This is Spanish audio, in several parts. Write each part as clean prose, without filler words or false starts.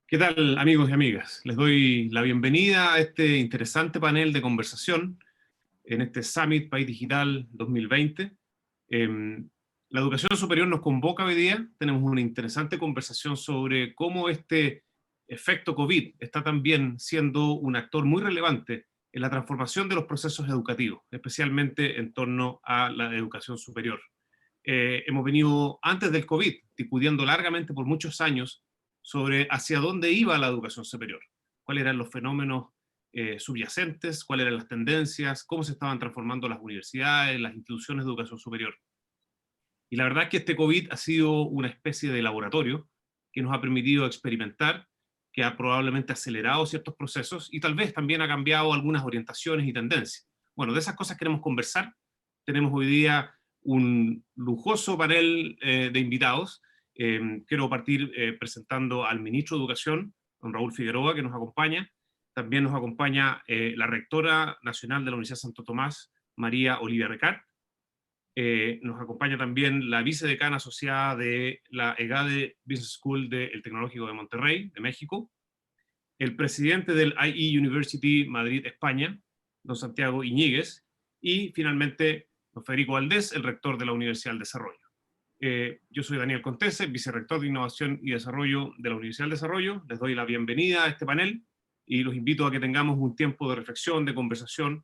¿Qué tal, amigos y amigas? Les doy la bienvenida a este interesante panel de conversación en este Summit País Digital 2020. La educación superior nos convoca hoy día. Tenemos una interesante conversación sobre cómo este efecto COVID está también siendo un actor muy relevante en la transformación de los procesos educativos, especialmente en torno a la educación superior. Hemos venido antes del COVID discutiendo largamente por muchos años sobre hacia dónde iba la educación superior, cuáles eran los fenómenos subyacentes, cuáles eran las tendencias, cómo se estaban transformando las universidades, las instituciones de educación superior. Y la verdad es que este COVID ha sido una especie de laboratorio que nos ha permitido experimentar, que ha probablemente acelerado ciertos procesos y tal vez también ha cambiado algunas orientaciones y tendencias. Bueno, de esas cosas queremos conversar. Tenemos hoy día un lujoso panel de invitados. Quiero partir presentando al ministro de Educación, don Raúl Figueroa, que nos acompaña. También nos acompaña la rectora nacional de la Universidad Santo Tomás, María Olivia Recart. Nos acompaña también la vicedecana asociada de la EGADE Business School del Tecnológico de Monterrey, de México, el presidente del IE University Madrid, España, don Santiago Iñiguez, y finalmente don Federico Valdés, el rector de la Universidad del Desarrollo. Yo soy Daniel Contese, vicerrector de Innovación y Desarrollo de la Universidad del Desarrollo. Les doy la bienvenida a este panel y los invito a que tengamos un tiempo de reflexión, de conversación,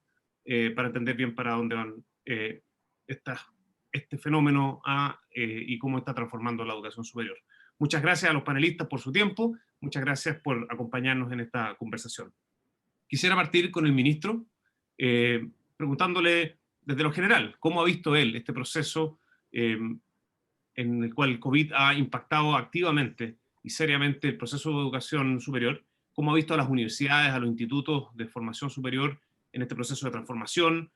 para entender bien para dónde van este fenómeno y cómo está transformando la educación superior. Muchas gracias a los panelistas por su tiempo, muchas gracias por acompañarnos en esta conversación. Quisiera partir con el ministro, preguntándole desde lo general, ¿cómo ha visto él este proceso en el cual el COVID ha impactado activamente y seriamente el proceso de educación superior? ¿Cómo ha visto a las universidades, a los institutos de formación superior en este proceso de transformación?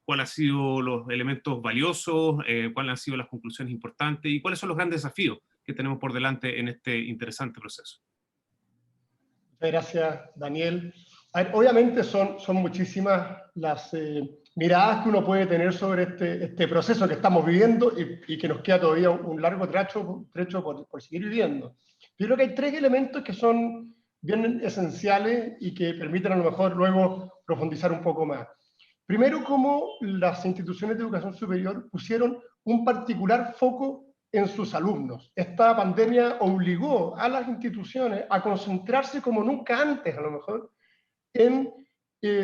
¿Cuáles han sido los elementos valiosos? ¿Cuáles han sido las conclusiones importantes? ¿Y cuáles son los grandes desafíos que tenemos por delante en este interesante proceso? Muchas gracias, Daniel. A ver, obviamente son muchísimas las miradas que uno puede tener sobre este proceso que estamos viviendo y que nos queda todavía un largo trecho por seguir viviendo. Yo creo que hay tres elementos que son bien esenciales y que permiten a lo mejor luego profundizar un poco más. Primero, cómo las instituciones de educación superior pusieron un particular foco en sus alumnos. Esta pandemia obligó a las instituciones a concentrarse como nunca antes, a lo mejor, en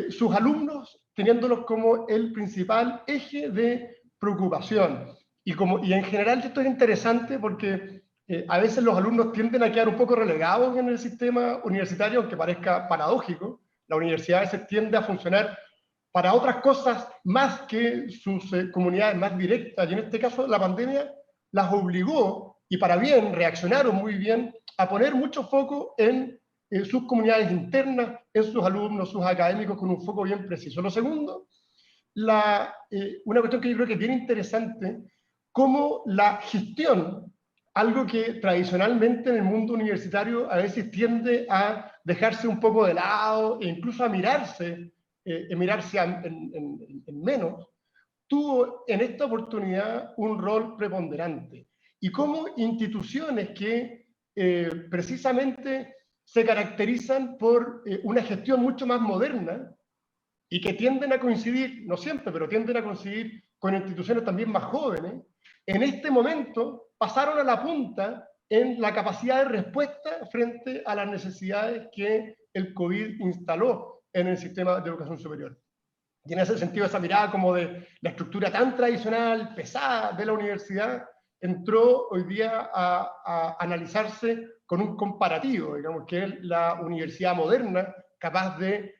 sus alumnos, teniéndolos como el principal eje de preocupación. Y en general esto es interesante porque a veces los alumnos tienden a quedar un poco relegados en el sistema universitario, aunque parezca paradójico. La universidad a veces tiende a funcionar para otras cosas más que sus comunidades más directas, y en este caso la pandemia las obligó, y para bien, reaccionaron muy bien, a poner mucho foco en sus comunidades internas, en sus alumnos, sus académicos, con un foco bien preciso. Lo segundo, una cuestión que yo creo que es bien interesante, cómo la gestión, algo que tradicionalmente en el mundo universitario a veces tiende a dejarse un poco de lado e incluso a mirarse en menos, tuvo en esta oportunidad un rol preponderante. Y como instituciones que precisamente se caracterizan por una gestión mucho más moderna y que tienden a coincidir, no siempre, pero tienden a coincidir con instituciones también más jóvenes, en este momento pasaron a la punta en la capacidad de respuesta frente a las necesidades que el COVID instaló en el sistema de educación superior. Y en ese sentido, esa mirada como de la estructura tan tradicional, pesada de la universidad, entró hoy día a analizarse con un comparativo, digamos, que es la universidad moderna, capaz de,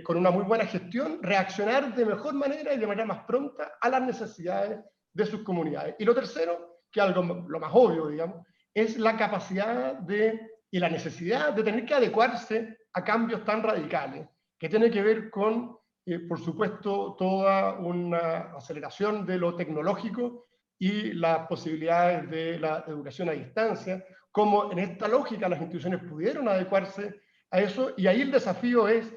con una muy buena gestión, reaccionar de mejor manera y de manera más pronta a las necesidades de sus comunidades. Y lo tercero, que es algo lo más obvio, digamos, es la capacidad y la necesidad de tener que adecuarse a cambios tan radicales, que tiene que ver con por supuesto, toda una aceleración de lo tecnológico y las posibilidades de la educación a distancia, como en esta lógica las instituciones pudieron adecuarse a eso, y ahí el desafío es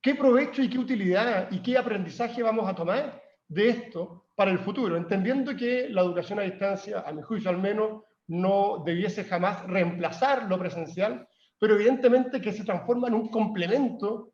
qué provecho y qué utilidad y qué aprendizaje vamos a tomar de esto para el futuro, entendiendo que la educación a distancia, a mi juicio al menos, no debiese jamás reemplazar lo presencial, pero evidentemente que se transforma en un complemento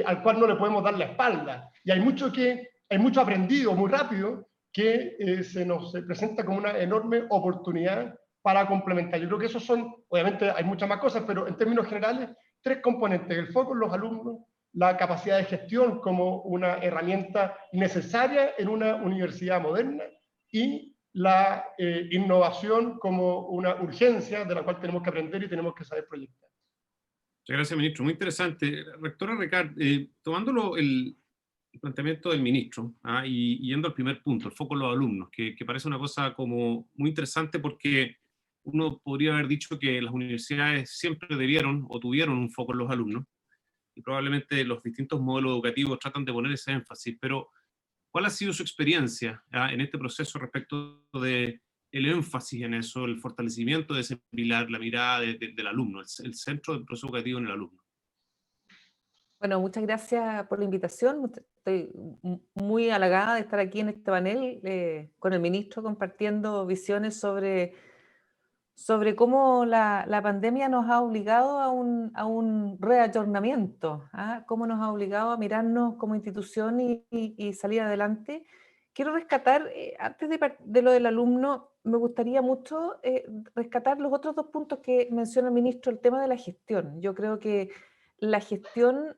al cual no le podemos dar la espalda. Y hay mucho aprendido muy rápido que se nos presenta como una enorme oportunidad para complementar. Yo creo que esos son, obviamente hay muchas más cosas, pero en términos generales, tres componentes: el foco en los alumnos, la capacidad de gestión como una herramienta necesaria en una universidad moderna, y la innovación como una urgencia de la cual tenemos que aprender y tenemos que saber proyectar. Muchas gracias, ministro. Muy interesante. Rectora Recart, tomándolo el planteamiento del ministro, y yendo al primer punto, el foco en los alumnos, que parece una cosa como muy interesante, porque uno podría haber dicho que las universidades siempre debieron o tuvieron un foco en los alumnos, y probablemente los distintos modelos educativos tratan de poner ese énfasis, pero ¿cuál ha sido su experiencia en este proceso respecto de el énfasis en eso, el fortalecimiento de ese pilar, la mirada del alumno, el centro del proceso educativo en el alumno? Bueno, muchas gracias por la invitación. Estoy muy halagada de estar aquí en este panel con el ministro compartiendo visiones sobre cómo la pandemia nos ha obligado a un reayornamiento, cómo nos ha obligado a mirarnos como institución y salir adelante. Quiero rescatar, antes de lo del alumno, me gustaría mucho rescatar los otros dos puntos que menciona el ministro, el tema de la gestión. Yo creo que la gestión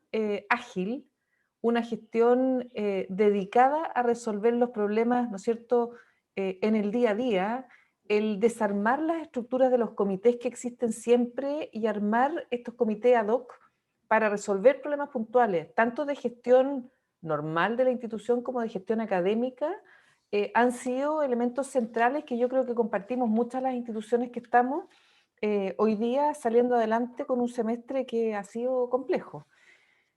ágil, una gestión dedicada a resolver los problemas, ¿no es cierto?, en el día a día, el desarmar las estructuras de los comités que existen siempre y armar estos comités ad hoc para resolver problemas puntuales, tanto de gestión normal de la institución como de gestión académica, han sido elementos centrales que yo creo que compartimos muchas las instituciones que estamos hoy día saliendo adelante con un semestre que ha sido complejo.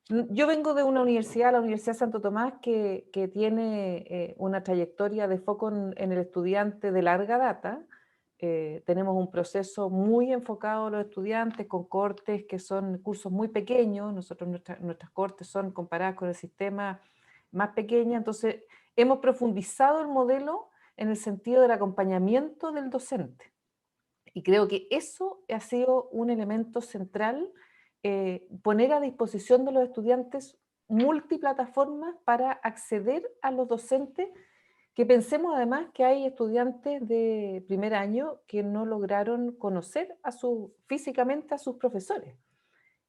Yo vengo de una universidad, la Universidad Santo Tomás, que tiene una trayectoria de foco en el estudiante de larga data. Tenemos un proceso muy enfocado a los estudiantes, con cortes que son cursos muy pequeños. Nosotros nuestras cortes son comparadas con el sistema más pequeña, entonces hemos profundizado el modelo en el sentido del acompañamiento del docente. Y creo que eso ha sido un elemento central, poner a disposición de los estudiantes multiplataformas para acceder a los docentes, que pensemos además que hay estudiantes de primer año que no lograron conocer físicamente a sus profesores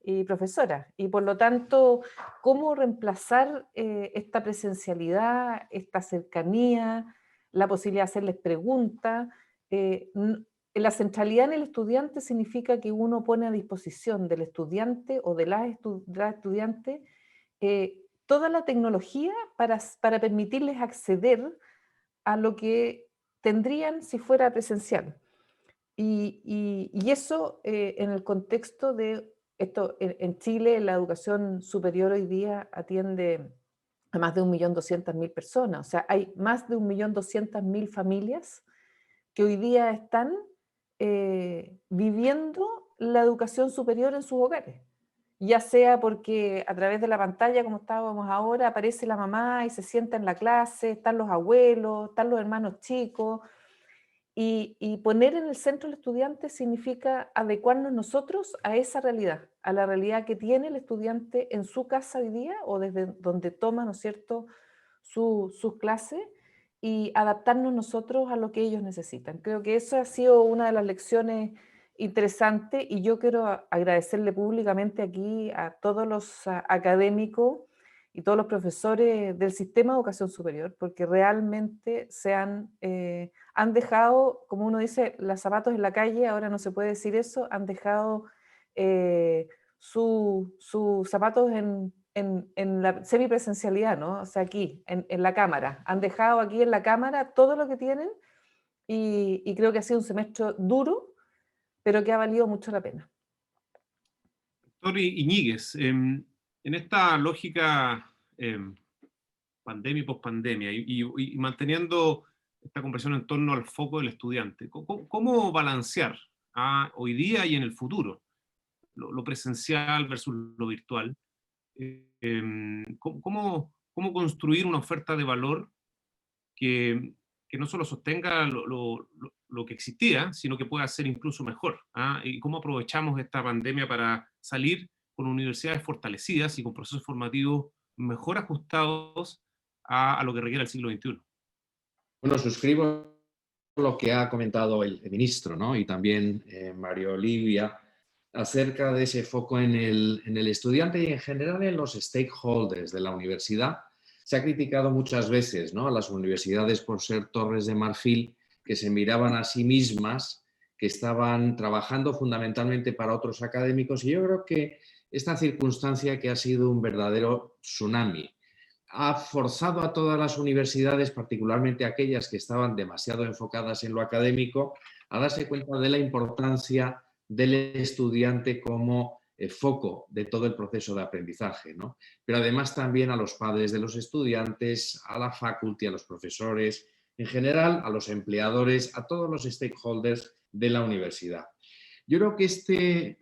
y profesoras, y por lo tanto, cómo reemplazar esta presencialidad, esta cercanía, la posibilidad de hacerles preguntas. La centralidad en el estudiante significa que uno pone a disposición del estudiante o de la estudiante toda la tecnología para permitirles acceder a lo que tendrían si fuera presencial. Y eso en el contexto de esto, en Chile la educación superior hoy día atiende a más de 1.200.000 personas, o sea, hay más de 1.200.000 familias que hoy día están viviendo la educación superior en sus hogares, ya sea porque a través de la pantalla, como estábamos ahora, aparece la mamá y se sienta en la clase, están los abuelos, están los hermanos chicos, y poner en el centro al estudiante significa adecuarnos nosotros a esa realidad, a la realidad que tiene el estudiante en su casa hoy día o desde donde toma, ¿no es cierto?, sus clases, y adaptarnos nosotros a lo que ellos necesitan. Creo que eso ha sido una de las lecciones interesantes, y yo quiero agradecerle públicamente aquí a todos los académicos y todos los profesores del sistema de educación superior, porque realmente han dejado, como uno dice, los zapatos en la calle, ahora no se puede decir eso, han dejado sus zapatos en la semipresencialidad, ¿no? O sea, aquí, en la cámara. Han dejado aquí en la cámara todo lo que tienen, y creo que ha sido un semestre duro, pero que ha valido mucho la pena. Doctor Iñiguez, en esta lógica pandemia y pospandemia, y manteniendo esta conversación en torno al foco del estudiante, ¿cómo balancear hoy día y en el futuro lo presencial versus lo virtual? ¿Cómo construir una oferta de valor que no solo sostenga lo que existía, sino que pueda ser incluso mejor. ¿Ah? Y cómo aprovechamos esta pandemia para salir con universidades fortalecidas y con procesos formativos mejor ajustados a lo que requiere el siglo XXI. Bueno, suscribo lo que ha comentado el ministro, ¿no? Y también María Olivia, acerca de ese foco en el estudiante y en general en los stakeholders de la universidad. Se ha criticado muchas veces, ¿no?, a las universidades por ser torres de marfil que se miraban a sí mismas, que estaban trabajando fundamentalmente para otros académicos, y yo creo que esta circunstancia, que ha sido un verdadero tsunami, ha forzado a todas las universidades, particularmente aquellas que estaban demasiado enfocadas en lo académico, a darse cuenta de la importancia del estudiante como foco de todo el proceso de aprendizaje, ¿no? Pero además también a los padres de los estudiantes, a la faculty, a los profesores, en general a los empleadores, a todos los stakeholders de la universidad. Yo creo que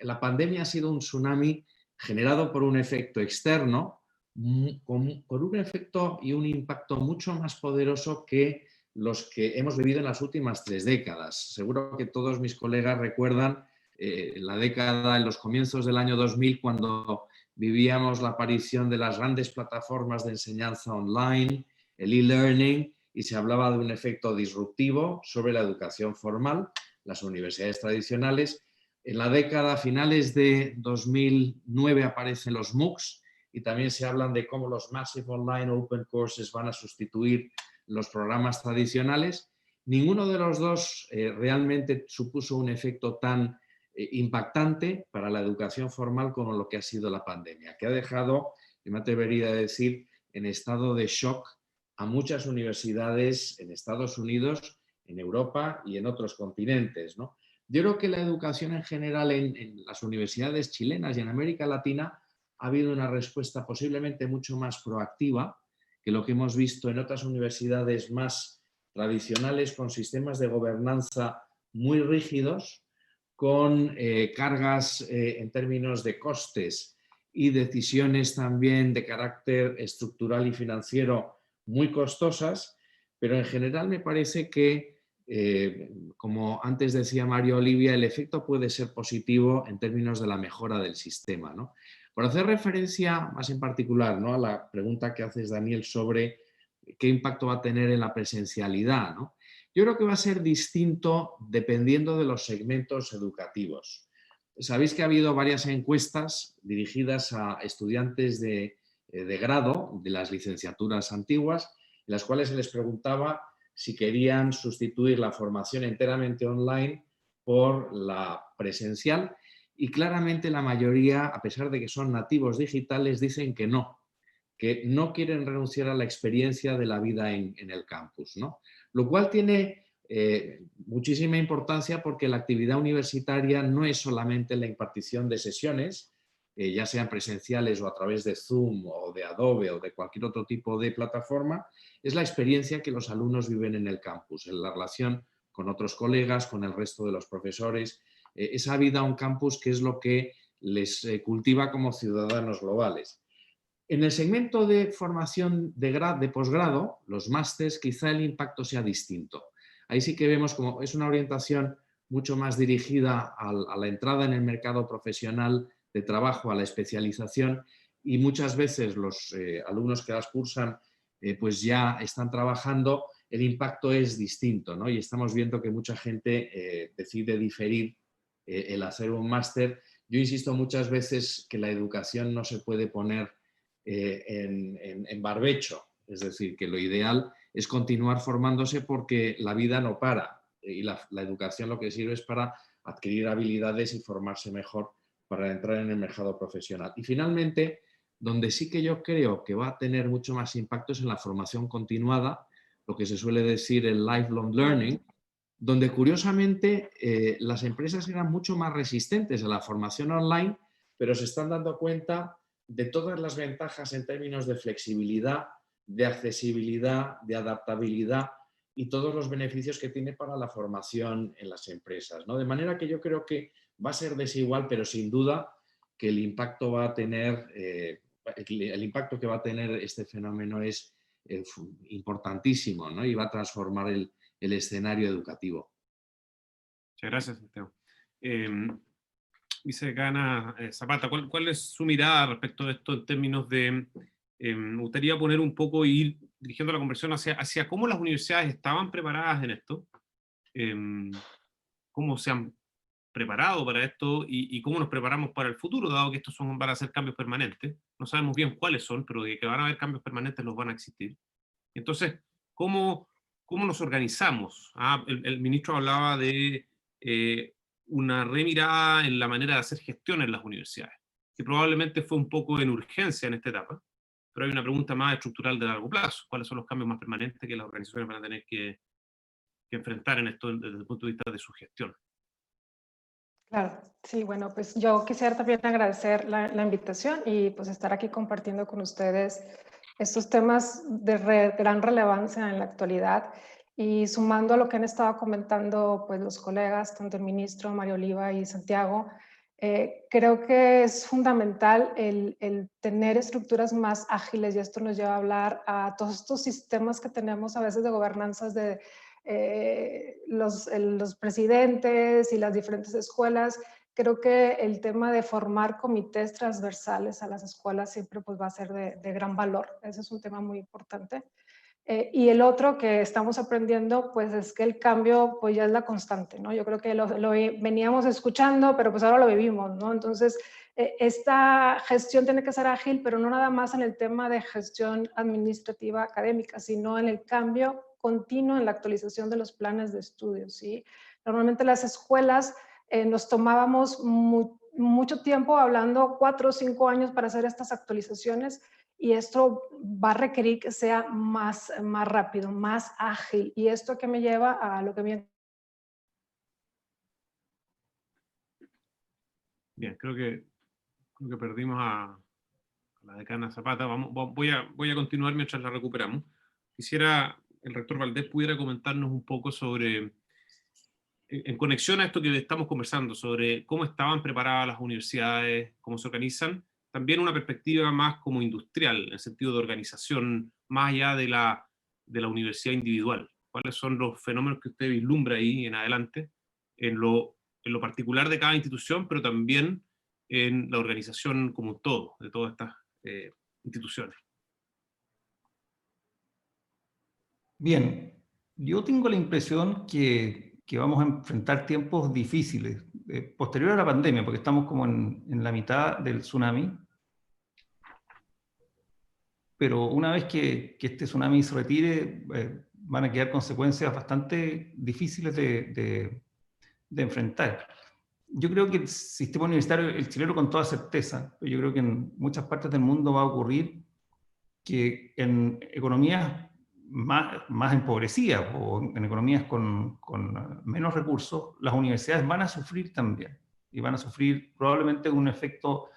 la pandemia ha sido un tsunami generado por un efecto externo, con un efecto y un impacto mucho más poderoso que los que hemos vivido en las últimas 3 décadas. Seguro que todos mis colegas recuerdan la década, en los comienzos del año 2000, cuando vivíamos la aparición de las grandes plataformas de enseñanza online, el e-learning, y se hablaba de un efecto disruptivo sobre la educación formal, las universidades tradicionales. En la década, a finales de 2009, aparecen los MOOCs, y también se hablan de cómo los Massive Online Open Courses van a sustituir los programas tradicionales. Ninguno de los dos realmente supuso un efecto tan impactante para la educación formal como lo que ha sido la pandemia, que ha dejado, yo me atrevería a decir, en estado de shock a muchas universidades en Estados Unidos, en Europa y en otros continentes, ¿no? Yo creo que la educación en general en las universidades chilenas y en América Latina ha habido una respuesta posiblemente mucho más proactiva que lo que hemos visto en otras universidades más tradicionales, con sistemas de gobernanza muy rígidos, con cargas en términos de costes y decisiones también de carácter estructural y financiero muy costosas, pero en general me parece que, como antes decía María Olivia, el efecto puede ser positivo en términos de la mejora del sistema, ¿no? Por hacer referencia más en particular, ¿no?, a la pregunta que haces, Daniel, sobre qué impacto va a tener en la presencialidad, ¿no? Yo creo que va a ser distinto dependiendo de los segmentos educativos. Sabéis que ha habido varias encuestas dirigidas a estudiantes de grado de las licenciaturas antiguas, en las cuales se les preguntaba si querían sustituir la formación enteramente online por la presencial, y claramente la mayoría, a pesar de que son nativos digitales, dicen que no quieren renunciar a la experiencia de la vida en el campus, ¿no? Lo cual tiene muchísima importancia, porque la actividad universitaria no es solamente la impartición de sesiones, ya sean presenciales o a través de Zoom o de Adobe o de cualquier otro tipo de plataforma, es la experiencia que los alumnos viven en el campus, en la relación con otros colegas, con el resto de los profesores, esa vida on campus, que es lo que les cultiva como ciudadanos globales. En el segmento de formación de posgrado, los másters, quizá el impacto sea distinto. Ahí sí que vemos como es una orientación mucho más dirigida a la entrada en el mercado profesional de trabajo, a la especialización, y muchas veces los alumnos que las cursan pues ya están trabajando, el impacto es distinto, ¿no? Y estamos viendo que mucha gente decide diferir el hacer un máster. Yo insisto muchas veces que la educación no se puede poner en barbecho, es decir, que lo ideal es continuar formándose, porque la vida no para, y la educación lo que sirve es para adquirir habilidades y formarse mejor para entrar en el mercado profesional. Y finalmente, donde sí que yo creo que va a tener mucho más impacto es en la formación continuada, lo que se suele decir el lifelong learning, donde curiosamente las empresas eran mucho más resistentes a la formación online, pero se están dando cuenta de todas las ventajas en términos de flexibilidad, de accesibilidad, de adaptabilidad y todos los beneficios que tiene para la formación en las empresas, ¿no? De manera que yo creo que va a ser desigual, pero sin duda que el impacto que va a tener este fenómeno es importantísimo, ¿no? Y va a transformar el escenario educativo. Muchas gracias, Santiago. Vicedecana Zapata, ¿cuál es su mirada respecto de esto en términos de... me gustaría poner un poco y ir dirigiendo la conversación hacia cómo las universidades estaban preparadas en esto, cómo se han preparado para esto y cómo nos preparamos para el futuro, dado que estos van a ser cambios permanentes. No sabemos bien cuáles son, pero de que van a haber cambios permanentes los van a existir. Entonces, ¿cómo nos organizamos? El ministro hablaba de una remirada en la manera de hacer gestión en las universidades, que probablemente fue un poco en urgencia en esta etapa, pero hay una pregunta más estructural de largo plazo. ¿Cuáles son los cambios más permanentes que las organizaciones van a tener que enfrentar en esto desde el punto de vista de su gestión? Claro, sí, bueno, pues yo quisiera también agradecer la invitación y pues estar aquí compartiendo con ustedes estos temas de gran relevancia en la actualidad y sumando a lo que han estado comentando pues los colegas, tanto el ministro Mario Oliva y Santiago, creo que es fundamental el tener estructuras más ágiles, y esto nos lleva a hablar a todos estos sistemas que tenemos a veces de gobernanzas de los presidentes y las diferentes escuelas. Creo que el tema de formar comités transversales a las escuelas siempre pues, va a ser de gran valor. Ese es un tema muy importante. Y el otro que estamos aprendiendo, pues es que el cambio pues ya es la constante, ¿no? Yo creo que lo veníamos escuchando, pero pues ahora lo vivimos, ¿no? Entonces, esta gestión tiene que ser ágil, pero no nada más en el tema de gestión administrativa académica, sino en el cambio continuo en la actualización de los planes de estudios, ¿sí? Normalmente las escuelas nos tomábamos mucho tiempo, hablando 4 o 5 años para hacer estas actualizaciones, y esto va a requerir que sea más rápido, más ágil. Y esto que me lleva a lo que viene. Bien, creo que perdimos a la decana Zapata. Voy a continuar mientras la recuperamos. Quisiera el rector Valdés pudiera comentarnos un poco sobre, en conexión a esto que estamos conversando, sobre cómo estaban preparadas las universidades, cómo se organizan, también una perspectiva más como industrial, en el sentido de organización, más allá de la universidad individual. ¿Cuáles son los fenómenos que usted vislumbra ahí en adelante, en lo particular de cada institución, pero también en la organización como un todo, de todas estas instituciones? Bien, yo tengo la impresión que vamos a enfrentar tiempos difíciles, posterior a la pandemia, porque estamos como en la mitad del tsunami, pero una vez que este tsunami se retire, van a quedar consecuencias bastante difíciles de enfrentar. Yo creo que el sistema universitario, el chileno con toda certeza, yo creo que en muchas partes del mundo va a ocurrir que en economías más empobrecidas o en economías con menos recursos, las universidades van a sufrir también, y van a sufrir probablemente un efecto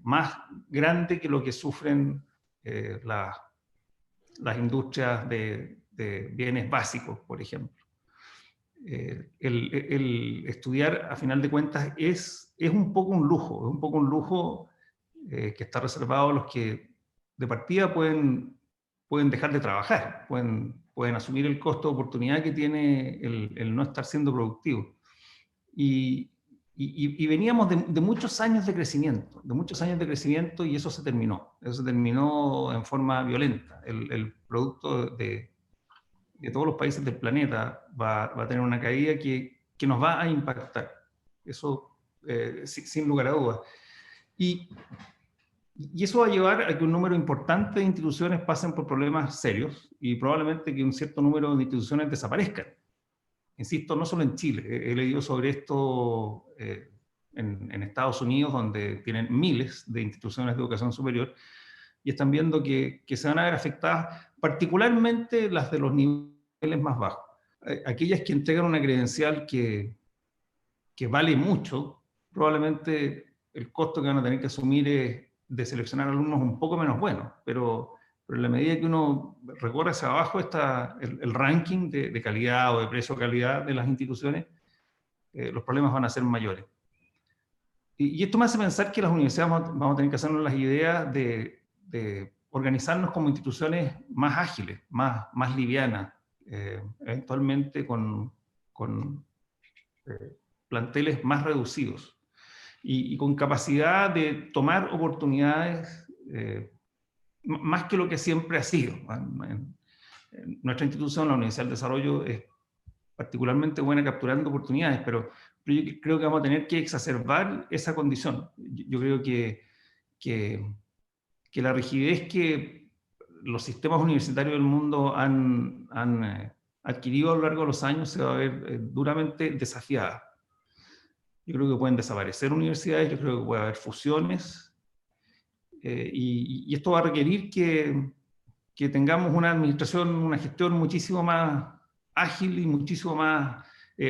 más grande que lo que sufren las industrias de bienes básicos, por ejemplo. El estudiar, a final de cuentas, es un poco un lujo, que está reservado a los que de partida pueden dejar de trabajar, pueden asumir el costo de oportunidad que tiene el no estar siendo productivo. Y veníamos de muchos años de crecimiento, y eso se terminó. Eso se terminó en forma violenta. El producto de todos los países del planeta va a tener una caída que nos va a impactar. Eso sin lugar a dudas. Y eso va a llevar a que un número importante de instituciones pasen por problemas serios y probablemente que un cierto número de instituciones desaparezcan. Insisto, no solo en Chile. He leído sobre esto en Estados Unidos, donde tienen miles de instituciones de educación superior, y están viendo que se van a ver afectadas particularmente las de los niveles más bajos. Aquellas que entregan una credencial que vale mucho, probablemente el costo que van a tener que asumir es de seleccionar alumnos un poco menos buenos, pero en la medida que uno recorre hacia abajo está el ranking de calidad o de precio-calidad de las instituciones, los problemas van a ser mayores. Y esto me hace pensar que las universidades vamos a tener que hacernos las ideas de organizarnos como instituciones más ágiles, más livianas, eventualmente con planteles más reducidos y con capacidad de tomar oportunidades más que lo que siempre ha sido. En nuestra institución, la Universidad del Desarrollo, es particularmente buena capturando oportunidades, pero yo creo que vamos a tener que exacerbar esa condición. Yo creo que la rigidez que los sistemas universitarios del mundo han adquirido a lo largo de los años se va a ver duramente desafiada. Yo creo que pueden desaparecer universidades, yo creo que puede haber fusiones, y esto va a requerir que tengamos una administración, una gestión muchísimo más ágil y muchísimo más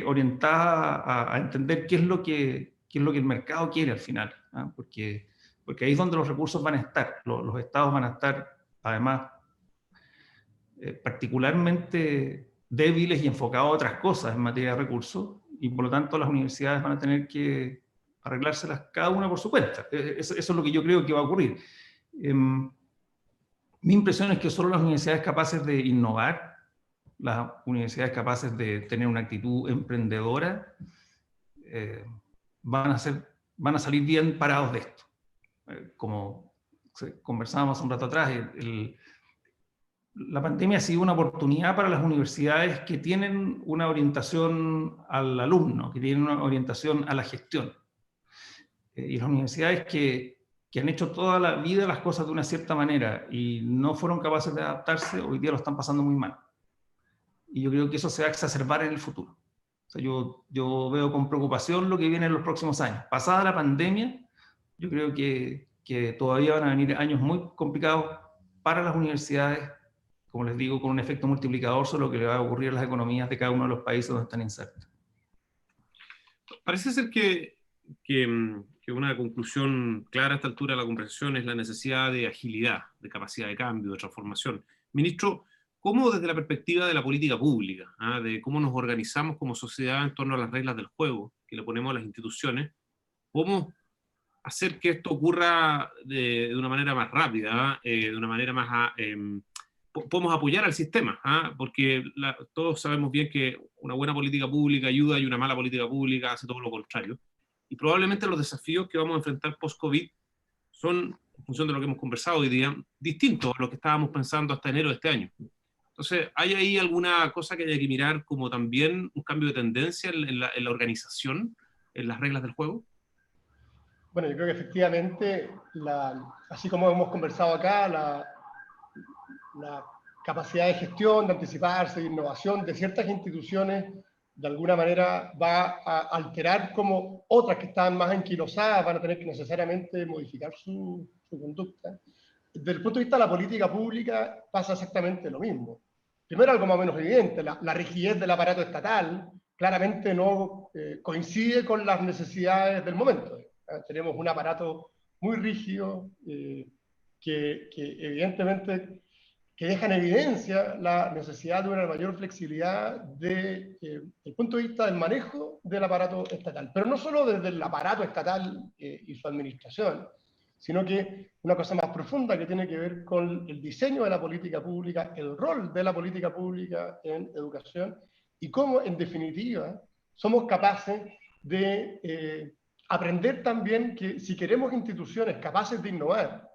orientada a entender qué es lo que el mercado quiere al final, ¿ah? Porque ahí es donde los recursos van a estar. Los estados van a estar, además, particularmente débiles y enfocados a otras cosas en materia de recursos, y por lo tanto las universidades van a tener que arreglárselas cada una por su cuenta. Eso es lo que yo creo que va a ocurrir. Mi impresión es que solo las universidades capaces de innovar, las universidades capaces de tener una actitud emprendedora, van a salir bien parados de esto. Como conversábamos un rato atrás, la pandemia ha sido una oportunidad para las universidades que tienen una orientación al alumno, que tienen una orientación a la gestión. Y las universidades que han hecho toda la vida las cosas de una cierta manera y no fueron capaces de adaptarse, hoy día lo están pasando muy mal. Y yo creo que eso se va a exacerbar en el futuro. O sea, yo veo con preocupación lo que viene en los próximos años. Pasada la pandemia, yo creo que todavía van a venir años muy complicados para las universidades, como les digo, con un efecto multiplicador sobre lo que le va a ocurrir a las economías de cada uno de los países donde están insertas. Parece ser que una conclusión clara a esta altura de la conversación es la necesidad de agilidad, de capacidad de cambio, de transformación. Ministro, ¿cómo desde la perspectiva de la política pública, de cómo nos organizamos como sociedad en torno a las reglas del juego que le ponemos a las instituciones, podemos hacer que esto ocurra de una manera más rápida, de una manera más... podemos apoyar al sistema, porque todos sabemos bien que una buena política pública ayuda y una mala política pública hace todo lo contrario. Y probablemente los desafíos que vamos a enfrentar post-COVID son, en función de lo que hemos conversado hoy día, distintos a lo que estábamos pensando hasta enero de este año. Entonces, ¿hay ahí alguna cosa que haya que mirar como también un cambio de tendencia en la organización, en las reglas del juego? Bueno, yo creo que efectivamente, así como hemos conversado acá, la capacidad de gestión, de anticiparse, de innovación de ciertas instituciones, de alguna manera va a alterar como otras que están más enquilosadas van a tener que necesariamente modificar su conducta. Desde el punto de vista de la política pública pasa exactamente lo mismo. Primero, algo más o menos evidente, la rigidez del aparato estatal claramente no coincide con las necesidades del momento. Tenemos un aparato muy rígido que evidentemente que deja en evidencia la necesidad de una mayor flexibilidad desde el punto de vista del manejo del aparato estatal. Pero no solo desde el aparato estatal y su administración, sino que una cosa más profunda que tiene que ver con el diseño de la política pública, el rol de la política pública en educación y cómo, en definitiva, somos capaces de aprender también que si queremos instituciones capaces de innovar,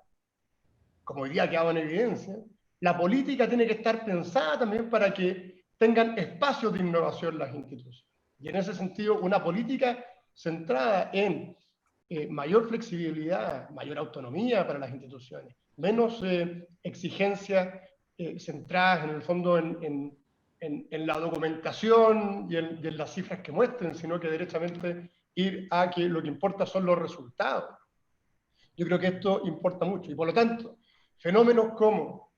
como hoy día ha quedado en evidencia, la política tiene que estar pensada también para que tengan espacios de innovación las instituciones. Y en ese sentido, una política centrada en mayor flexibilidad, mayor autonomía para las instituciones, menos exigencias centradas en el fondo en la documentación y en las cifras que muestren, sino que derechamente ir a que lo que importa son los resultados. Yo creo que esto importa mucho y por lo tanto, fenómenos como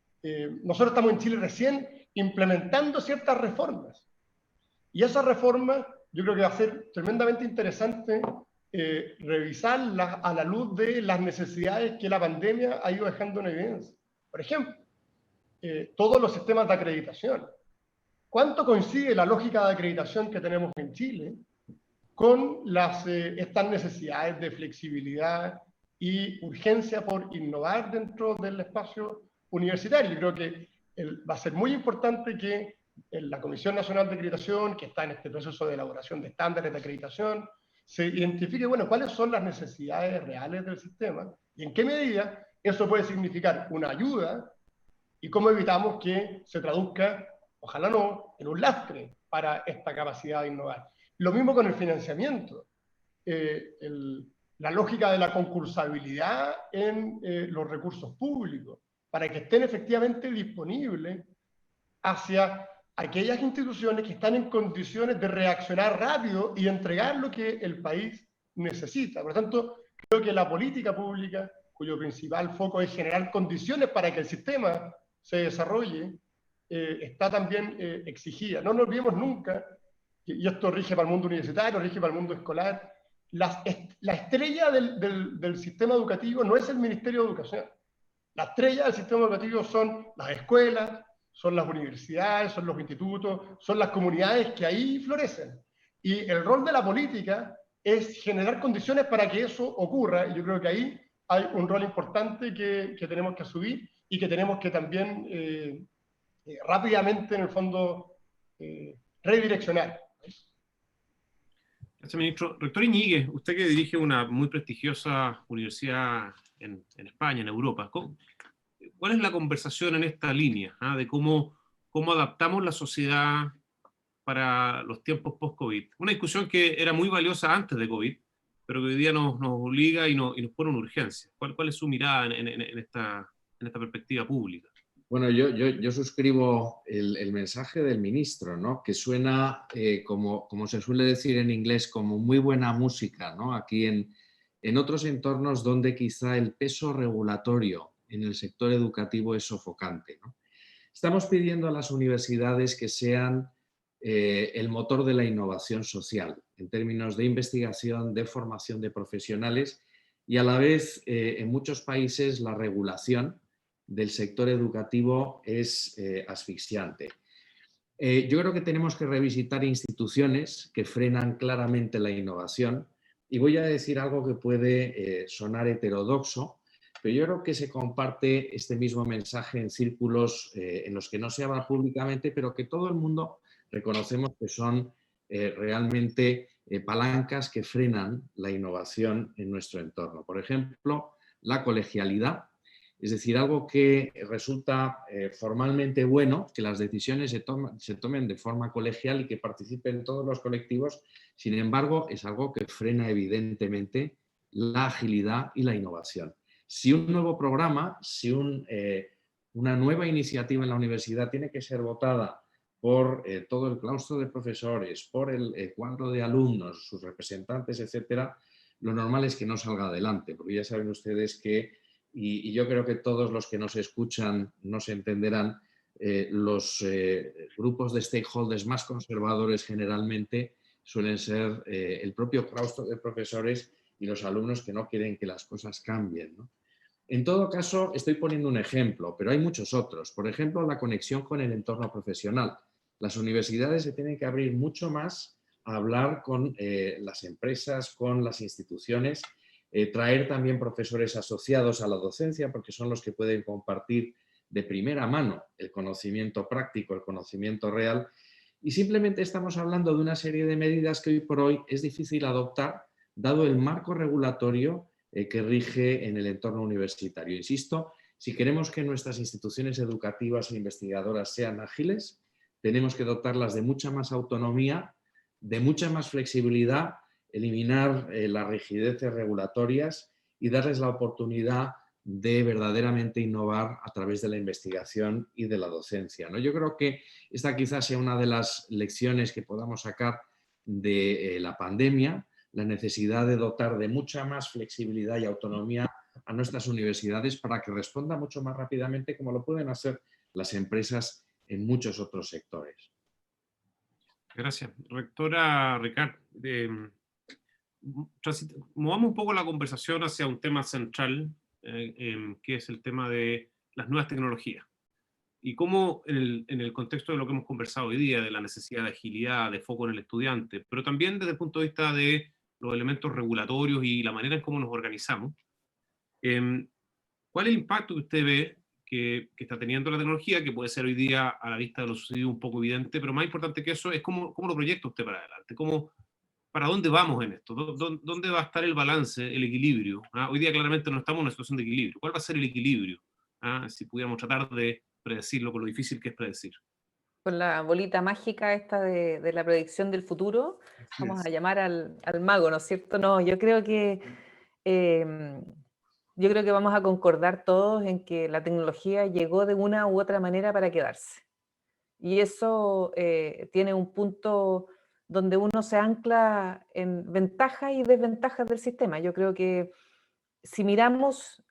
nosotros estamos en Chile recién implementando ciertas reformas. Y esas reformas yo creo que va a ser tremendamente interesante revisarlas a la luz de las necesidades que la pandemia ha ido dejando en evidencia. Por ejemplo, todos los sistemas de acreditación. ¿Cuánto coincide la lógica de acreditación que tenemos en Chile con estas necesidades de flexibilidad y urgencia por innovar dentro del espacio universitario. Yo creo que va a ser muy importante que la Comisión Nacional de Acreditación, que está en este proceso de elaboración de estándares de acreditación, se identifique, bueno, cuáles son las necesidades reales del sistema y en qué medida eso puede significar una ayuda y cómo evitamos que se traduzca, ojalá no, en un lastre para esta capacidad de innovar. Lo mismo con el financiamiento. La lógica de la concursabilidad en los recursos públicos, para que estén efectivamente disponibles hacia aquellas instituciones que están en condiciones de reaccionar rápido y entregar lo que el país necesita. Por lo tanto, creo que la política pública, cuyo principal foco es generar condiciones para que el sistema se desarrolle, está también exigida. No nos olvidemos nunca, y esto rige para el mundo universitario, rige para el mundo escolar, la estrella del sistema educativo no es el Ministerio de Educación. La estrella del sistema educativo son las escuelas, son las universidades, son los institutos, son las comunidades que ahí florecen. Y el rol de la política es generar condiciones para que eso ocurra, y yo creo que ahí hay un rol importante que tenemos que asumir y que tenemos que también rápidamente, en el fondo, redireccionar. Gracias, ministro. Rector Iñiguez, usted que dirige una muy prestigiosa universidad en España, en Europa, ¿cuál es la conversación en esta línea de cómo adaptamos la sociedad para los tiempos post-COVID? Una discusión que era muy valiosa antes de COVID, pero que hoy día nos obliga y nos pone en urgencia. ¿Cuál es su mirada en esta perspectiva pública? Bueno, yo suscribo el mensaje del ministro, ¿no? Que suena, como se suele decir en inglés, como muy buena música, ¿no? Aquí en otros entornos donde quizá el peso regulatorio en el sector educativo es sofocante, ¿no? Estamos pidiendo a las universidades que sean el motor de la innovación social en términos de investigación, de formación de profesionales y a la vez en muchos países la regulación del sector educativo es asfixiante. Yo creo que tenemos que revisitar instituciones que frenan claramente la innovación y voy a decir algo que puede sonar heterodoxo, pero yo creo que se comparte este mismo mensaje en círculos en los que no se habla públicamente, pero que todo el mundo reconocemos que son realmente palancas que frenan la innovación en nuestro entorno. Por ejemplo, la colegialidad. Es decir, algo que resulta formalmente bueno, que las decisiones se tomen de forma colegial y que participen todos los colectivos, sin embargo, es algo que frena evidentemente la agilidad y la innovación. Si un nuevo programa, si una nueva iniciativa en la universidad tiene que ser votada por todo el claustro de profesores, por el cuadro de alumnos, sus representantes, etcétera, lo normal es que no salga adelante, porque ya saben ustedes que y yo creo que todos los que nos escuchan nos entenderán, los grupos de stakeholders más conservadores generalmente suelen ser el propio claustro de profesores y los alumnos que no quieren que las cosas cambien, ¿no? En todo caso, estoy poniendo un ejemplo, pero hay muchos otros. Por ejemplo, la conexión con el entorno profesional. Las universidades se tienen que abrir mucho más a hablar con las empresas, con las instituciones, traer también profesores asociados a la docencia porque son los que pueden compartir de primera mano el conocimiento práctico, el conocimiento real y simplemente estamos hablando de una serie de medidas que hoy por hoy es difícil adoptar dado el marco regulatorio que rige en el entorno universitario. Insisto, si queremos que nuestras instituciones educativas e investigadoras sean ágiles, tenemos que dotarlas de mucha más autonomía, de mucha más flexibilidad, eliminar las rigideces regulatorias y darles la oportunidad de verdaderamente innovar a través de la investigación y de la docencia, ¿no? Yo creo que esta quizás sea una de las lecciones que podamos sacar de la pandemia, la necesidad de dotar de mucha más flexibilidad y autonomía a nuestras universidades para que respondan mucho más rápidamente como lo pueden hacer las empresas en muchos otros sectores. Gracias. Rectora Ricart, movamos un poco la conversación hacia un tema central, que es el tema de las nuevas tecnologías. Y cómo en el contexto de lo que hemos conversado hoy día, de la necesidad de agilidad, de foco en el estudiante, pero también desde el punto de vista de los elementos regulatorios y la manera en cómo nos organizamos, ¿cuál es el impacto que usted ve que está teniendo la tecnología, que puede ser hoy día a la vista de lo sucedido un poco evidente, pero más importante que eso es cómo lo proyecta usted para adelante, para dónde vamos en esto, dónde va a estar el balance, el equilibrio. Hoy día claramente no estamos en una situación de equilibrio. ¿Cuál va a ser el equilibrio? Si pudiéramos tratar de predecirlo, con lo difícil que es predecir. Con la bolita mágica esta de la predicción del futuro, vamos a llamar al mago, ¿no es cierto? No, yo creo que vamos a concordar todos en que la tecnología llegó de una u otra manera para quedarse. Y eso tiene un punto donde uno se ancla en ventajas y desventajas del sistema. Yo creo que si miramos,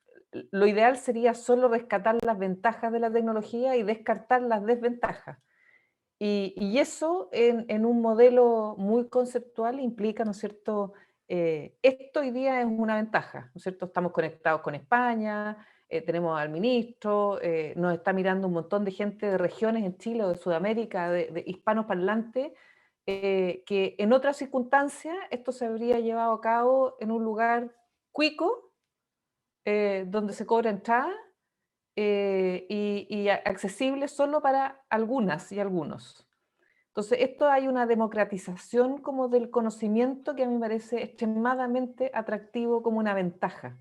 lo ideal sería solo rescatar las ventajas de la tecnología y descartar las desventajas. Y eso en un modelo muy conceptual implica, ¿no es cierto? Esto hoy día es una ventaja, ¿no es cierto? Estamos conectados con España, tenemos al ministro, nos está mirando un montón de gente de regiones en Chile o de Sudamérica, de hispanos parlantes, que en otras circunstancias esto se habría llevado a cabo en un lugar cuico, donde se cobra entrada, y accesible solo para algunas y algunos. Entonces, esto hay una democratización como del conocimiento que a mí me parece extremadamente atractivo como una ventaja.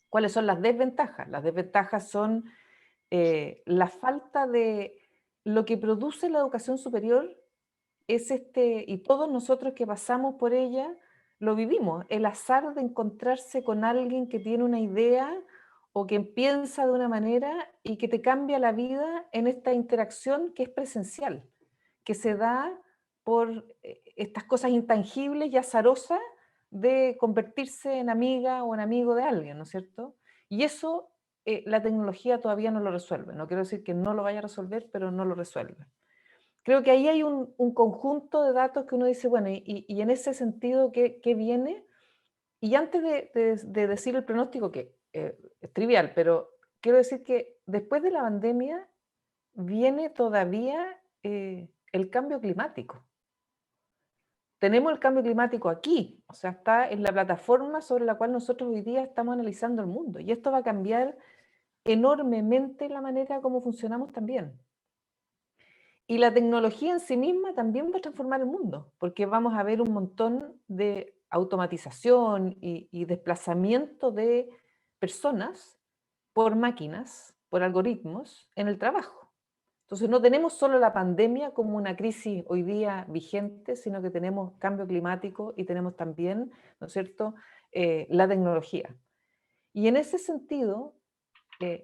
¿Cuáles son las desventajas? Las desventajas son la falta de lo que produce la educación superior, y todos nosotros que pasamos por ella lo vivimos, el azar de encontrarse con alguien que tiene una idea o que piensa de una manera y que te cambia la vida en esta interacción que es presencial, que se da por estas cosas intangibles y azarosas de convertirse en amiga o en amigo de alguien, ¿no es cierto? Y eso la tecnología todavía no lo resuelve. No quiero decir que no lo vaya a resolver, pero no lo resuelve. Creo que ahí hay un conjunto de datos que uno dice, bueno, y en ese sentido, ¿qué viene? Y antes de decir el pronóstico, que es trivial, pero quiero decir que después de la pandemia viene todavía el cambio climático. Tenemos el cambio climático aquí, o sea, está en la plataforma sobre la cual nosotros hoy día estamos analizando el mundo, y esto va a cambiar enormemente la manera como funcionamos también. Y la tecnología en sí misma también va a transformar el mundo, porque vamos a ver un montón de automatización y desplazamiento de personas por máquinas, por algoritmos, en el trabajo. Entonces no tenemos solo la pandemia como una crisis hoy día vigente, sino que tenemos cambio climático y tenemos también, ¿no es cierto?, la tecnología. Y en ese sentido,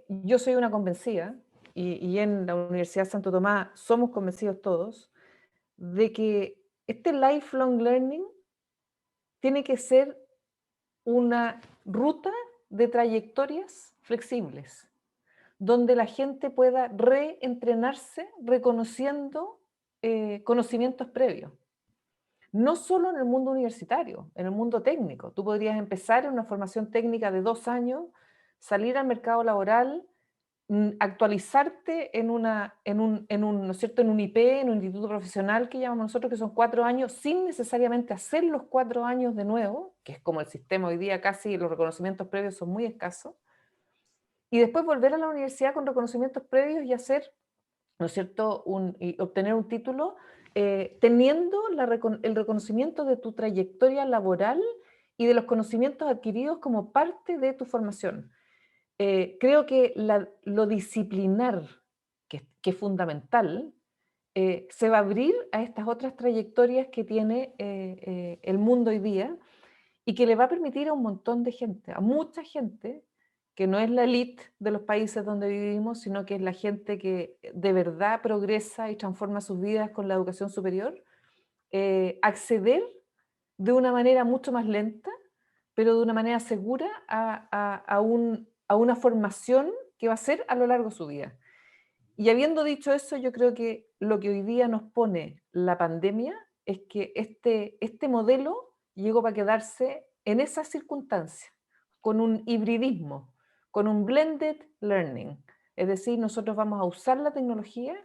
yo soy una convencida, y en la Universidad Santo Tomás somos convencidos todos, de que este lifelong learning tiene que ser una ruta de trayectorias flexibles, donde la gente pueda reentrenarse reconociendo conocimientos previos. No solo en el mundo universitario, en el mundo técnico. Tú podrías empezar en una formación técnica de 2 años, salir al mercado laboral, actualizarte en un, ¿no es cierto?, en un IP, en un instituto profesional que llamamos nosotros, que son 4 años, sin necesariamente hacer los 4 años de nuevo, que es como el sistema hoy día, casi los reconocimientos previos son muy escasos, y después volver a la universidad con reconocimientos previos y hacer, ¿no es cierto?, y obtener un título teniendo el reconocimiento de tu trayectoria laboral y de los conocimientos adquiridos como parte de tu formación. Creo que lo disciplinar, que es fundamental, se va a abrir a estas otras trayectorias que tiene el mundo hoy día, y que le va a permitir a un montón de gente, a mucha gente, que no es la élite de los países donde vivimos, sino que es la gente que de verdad progresa y transforma sus vidas con la educación superior, acceder de una manera mucho más lenta, pero de una manera segura a una formación que va a ser a lo largo de su vida. Y habiendo dicho eso, yo creo que lo que hoy día nos pone la pandemia es que este modelo llegó para quedarse en esas circunstancias, con un hibridismo, con un blended learning. Es decir, nosotros vamos a usar la tecnología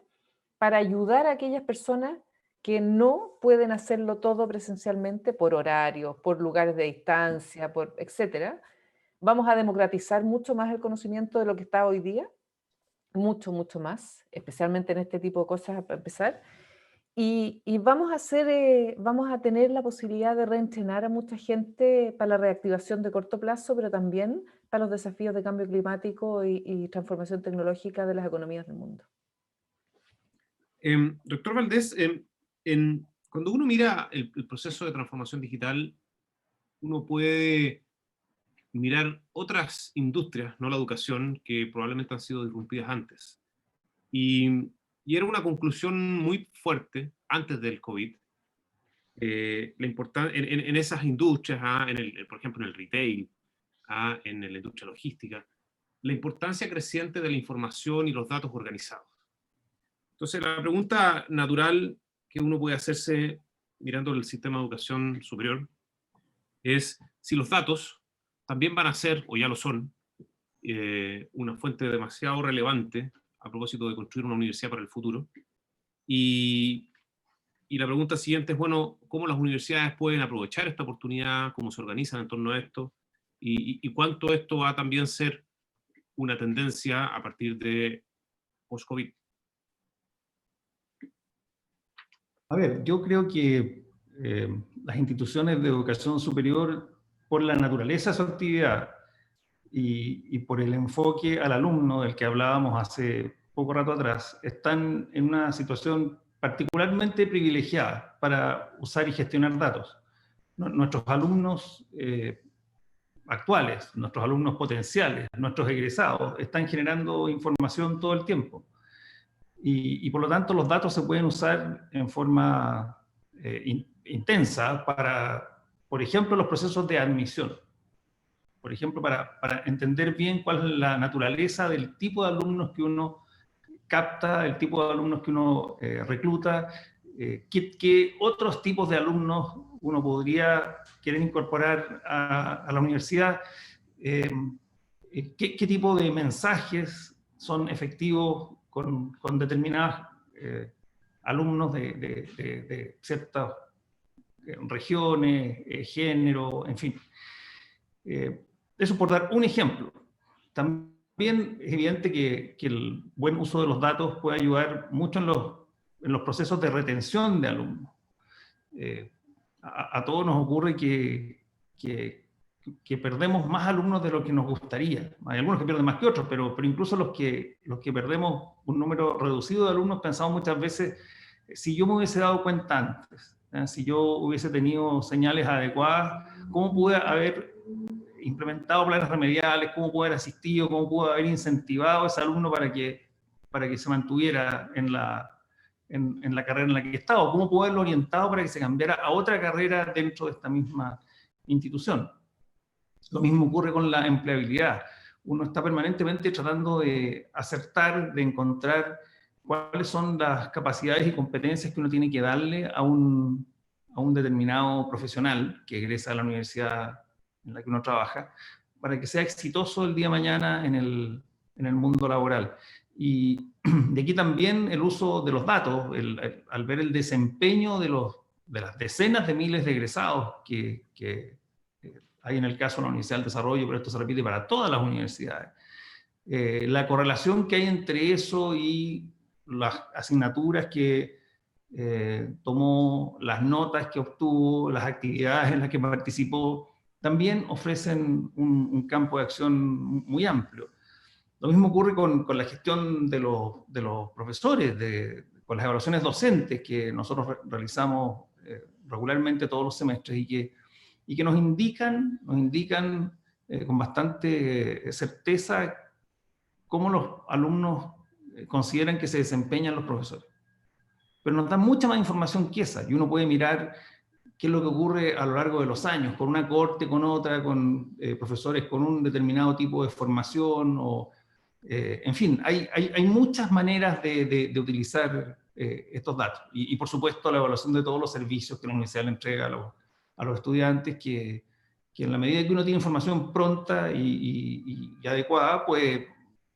para ayudar a aquellas personas que no pueden hacerlo todo presencialmente por horarios, por lugares de distancia, etcétera. Vamos a democratizar mucho más el conocimiento de lo que está hoy día, mucho, mucho más, especialmente en este tipo de cosas para empezar. Y vamos a tener la posibilidad de reentrenar a mucha gente para la reactivación de corto plazo, pero también para los desafíos de cambio climático y transformación tecnológica de las economías del mundo. Doctor Valdés, cuando uno mira el proceso de transformación digital, uno puede mirar otras industrias, no la educación, que probablemente han sido disrumpidas antes. Y era una conclusión muy fuerte antes del COVID, en esas industrias, por ejemplo en el retail, en la industria logística, la importancia creciente de la información y los datos organizados. Entonces, la pregunta natural que uno puede hacerse mirando el sistema de educación superior es si los datos también van a ser, o ya lo son, una fuente demasiado relevante a propósito de construir una universidad para el futuro. Y la pregunta siguiente es, bueno, ¿cómo las universidades pueden aprovechar esta oportunidad? ¿Cómo se organizan en torno a esto? ¿Y cuánto esto va a también ser una tendencia a partir de post-COVID? A ver, yo creo que las instituciones de educación superior, por la naturaleza de su actividad y por el enfoque al alumno del que hablábamos hace poco rato atrás, están en una situación particularmente privilegiada para usar y gestionar datos. Nuestros alumnos actuales, nuestros alumnos potenciales, nuestros egresados, están generando información todo el tiempo. Y por lo tanto los datos se pueden usar en forma intensa para, por ejemplo, los procesos de admisión. Por ejemplo, para entender bien cuál es la naturaleza del tipo de alumnos que uno capta, el tipo de alumnos que uno recluta, qué otros tipos de alumnos uno podría querer incorporar a la universidad, qué tipo de mensajes son efectivos con determinados alumnos de ciertas regiones, género, en fin. Eso por dar un ejemplo. También es evidente que el buen uso de los datos puede ayudar mucho en los procesos de retención de alumnos. A todos nos ocurre que perdemos más alumnos de lo que nos gustaría. Hay algunos que pierden más que otros, pero incluso los que perdemos un número reducido de alumnos, pensamos muchas veces, si yo me hubiese dado cuenta antes, si yo hubiese tenido señales adecuadas, ¿cómo pude haber implementado planes remediales? ¿Cómo pude haber asistido? ¿Cómo pude haber incentivado a ese alumno para que se mantuviera en la carrera en la que estaba? ¿Cómo pude haberlo orientado para que se cambiara a otra carrera dentro de esta misma institución? Lo mismo ocurre con la empleabilidad. Uno está permanentemente tratando de acertar, de encontrar cuáles son las capacidades y competencias que uno tiene que darle a un determinado profesional que egresa a la universidad en la que uno trabaja, para que sea exitoso el día de mañana en el mundo laboral. Y de aquí también el uso de los datos, al ver el desempeño de las decenas de miles de egresados que hay en el caso de la Universidad del Desarrollo, pero esto se repite para todas las universidades. La correlación que hay entre eso y las asignaturas que tomó, las notas que obtuvo, las actividades en las que participó, también ofrecen un campo de acción muy amplio. Lo mismo ocurre con la gestión de los profesores, con las evaluaciones docentes que nosotros realizamos regularmente todos los semestres y que nos indican con bastante certeza cómo los alumnos consideran que se desempeñan los profesores. Pero nos dan mucha más información que esa, y uno puede mirar qué es lo que ocurre a lo largo de los años, con una cohorte, con otra, con profesores con un determinado tipo de formación, en fin, hay muchas maneras de utilizar estos datos. Y por supuesto la evaluación de todos los servicios que la universidad le entrega a los estudiantes, que en la medida que uno tiene información pronta y adecuada, puede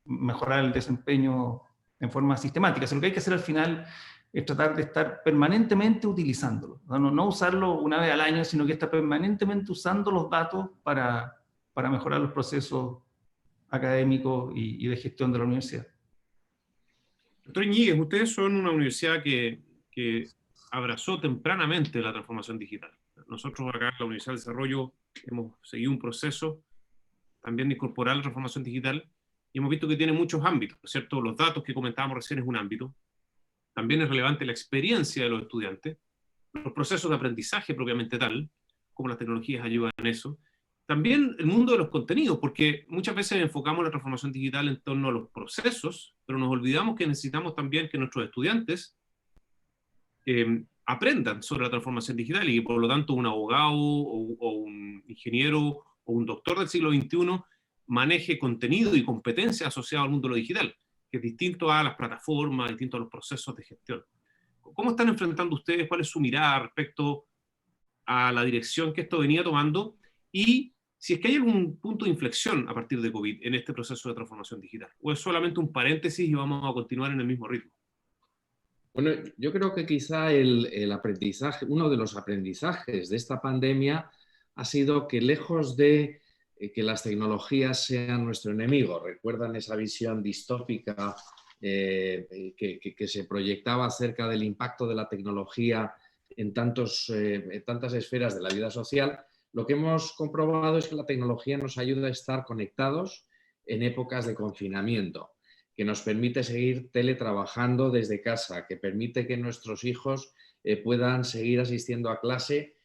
mejorar el desempeño en forma sistemática. O sea, lo que hay que hacer al final es tratar de estar permanentemente utilizándolo. No usarlo una vez al año, sino que estar permanentemente usando los datos para mejorar los procesos académicos y de gestión de la universidad. Doctor Iñiguez, ustedes son una universidad que abrazó tempranamente la transformación digital. Nosotros acá en la Universidad del Desarrollo hemos seguido un proceso también de incorporar la transformación digital y hemos visto que tiene muchos ámbitos, ¿cierto? Los datos que comentábamos recién es un ámbito. También es relevante la experiencia de los estudiantes, los procesos de aprendizaje propiamente tal, cómo las tecnologías ayudan en eso. También el mundo de los contenidos, porque muchas veces enfocamos la transformación digital en torno a los procesos, pero nos olvidamos que necesitamos también que nuestros estudiantes aprendan sobre la transformación digital y por lo tanto un abogado o un ingeniero o un doctor del siglo XXI maneje contenido y competencias asociadas al mundo de lo digital, que es distinto a las plataformas, distinto a los procesos de gestión. ¿Cómo están enfrentando ustedes? ¿Cuál es su mirada respecto a la dirección que esto venía tomando? Y si es que hay algún punto de inflexión a partir de COVID en este proceso de transformación digital, o es solamente un paréntesis y vamos a continuar en el mismo ritmo. Bueno, yo creo que quizá el aprendizaje, uno de los aprendizajes de esta pandemia ha sido que lejos de que las tecnologías sean nuestro enemigo, recuerdan esa visión distópica que se proyectaba acerca del impacto de la tecnología en tantas esferas de la vida social, lo que hemos comprobado es que la tecnología nos ayuda a estar conectados en épocas de confinamiento, que nos permite seguir teletrabajando desde casa, que permite que nuestros hijos puedan seguir asistiendo a clase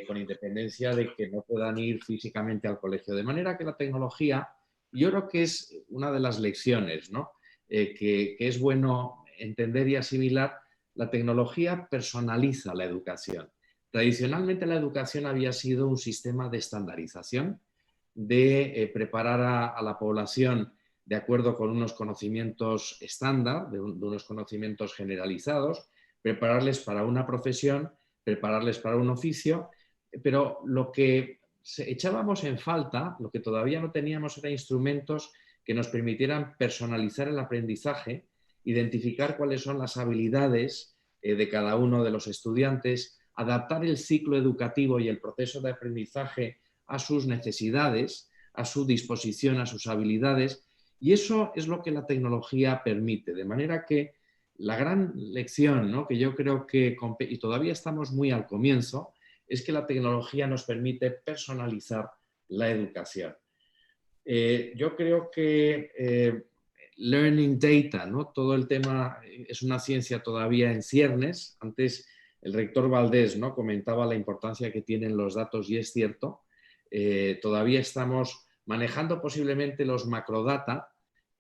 con independencia de que no puedan ir físicamente al colegio. De manera que la tecnología, yo creo que es una de las lecciones, ¿no? Que es bueno entender y asimilar. La tecnología personaliza la educación. Tradicionalmente la educación había sido un sistema de estandarización, de preparar a la población de acuerdo con unos conocimientos estándar, de unos conocimientos generalizados, prepararles para una profesión, prepararles para un oficio, pero lo que echábamos en falta, lo que todavía no teníamos, eran instrumentos que nos permitieran personalizar el aprendizaje, identificar cuáles son las habilidades de cada uno de los estudiantes, adaptar el ciclo educativo y el proceso de aprendizaje a sus necesidades, a su disposición, a sus habilidades, y eso es lo que la tecnología permite. De manera que la gran lección, ¿no?, que yo creo que, y todavía estamos muy al comienzo, es que la tecnología nos permite personalizar la educación. Yo creo que learning data, ¿no?, todo el tema es una ciencia todavía en ciernes. Antes el rector Valdés, ¿no?, comentaba la importancia que tienen los datos y es cierto. Todavía estamos manejando posiblemente los macrodata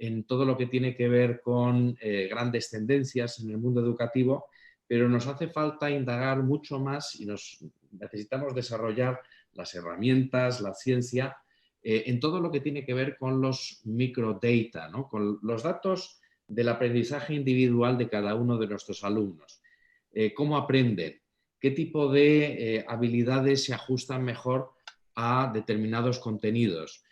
en todo lo que tiene que ver con grandes tendencias en el mundo educativo, pero nos hace falta indagar mucho más y necesitamos desarrollar las herramientas, la ciencia, en todo lo que tiene que ver con los microdata, ¿no?, con los datos del aprendizaje individual de cada uno de nuestros alumnos. ¿Cómo aprenden? ¿Qué tipo de habilidades se ajustan mejor a determinados contenidos?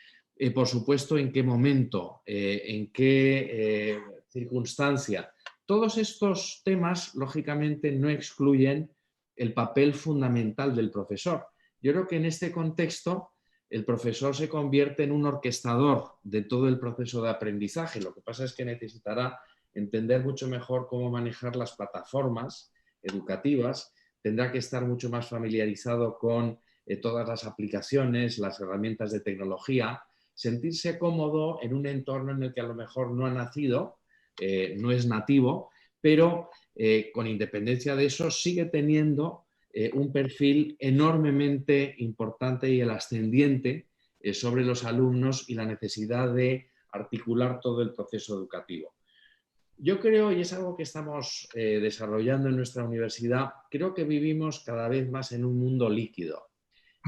Por supuesto, en qué momento, en qué circunstancia. Todos estos temas, lógicamente, no excluyen el papel fundamental del profesor. Yo creo que en este contexto el profesor se convierte en un orquestador de todo el proceso de aprendizaje. Lo que pasa es que necesitará entender mucho mejor cómo manejar las plataformas educativas, tendrá que estar mucho más familiarizado con todas las aplicaciones, las herramientas de tecnología, sentirse cómodo en un entorno en el que a lo mejor no ha nacido, no es nativo, pero con independencia de eso sigue teniendo un perfil enormemente importante y el ascendiente sobre los alumnos y la necesidad de articular todo el proceso educativo. Yo creo, y es algo que estamos desarrollando en nuestra universidad, creo que vivimos cada vez más en un mundo líquido,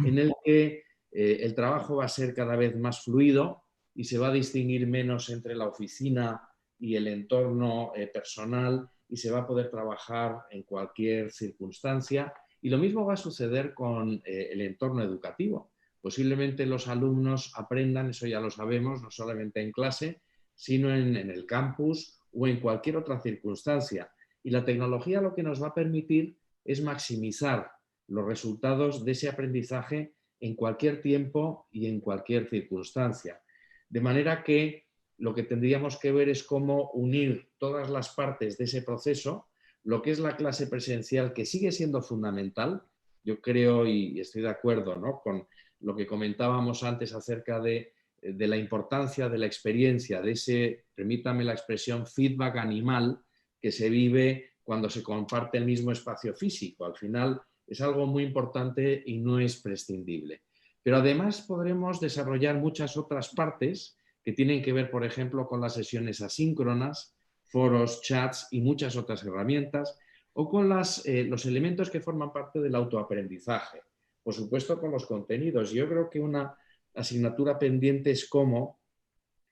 en el que el trabajo va a ser cada vez más fluido y se va a distinguir menos entre la oficina y el entorno personal y se va a poder trabajar en cualquier circunstancia. Y lo mismo va a suceder con el entorno educativo. Posiblemente los alumnos aprendan, eso ya lo sabemos, no solamente en clase, sino en el campus o en cualquier otra circunstancia. Y la tecnología lo que nos va a permitir es maximizar los resultados de ese aprendizaje en cualquier tiempo y en cualquier circunstancia. De manera que lo que tendríamos que ver es cómo unir todas las partes de ese proceso, lo que es la clase presencial, que sigue siendo fundamental. Yo creo y estoy de acuerdo, ¿no?, con lo que comentábamos antes acerca de la importancia de la experiencia, de ese, permítame la expresión, feedback animal que se vive cuando se comparte el mismo espacio físico. Al final es algo muy importante y no es prescindible. Pero además podremos desarrollar muchas otras partes que tienen que ver, por ejemplo, con las sesiones asíncronas, foros, chats y muchas otras herramientas, o con los elementos que forman parte del autoaprendizaje. Por supuesto, con los contenidos. Yo creo que una asignatura pendiente es cómo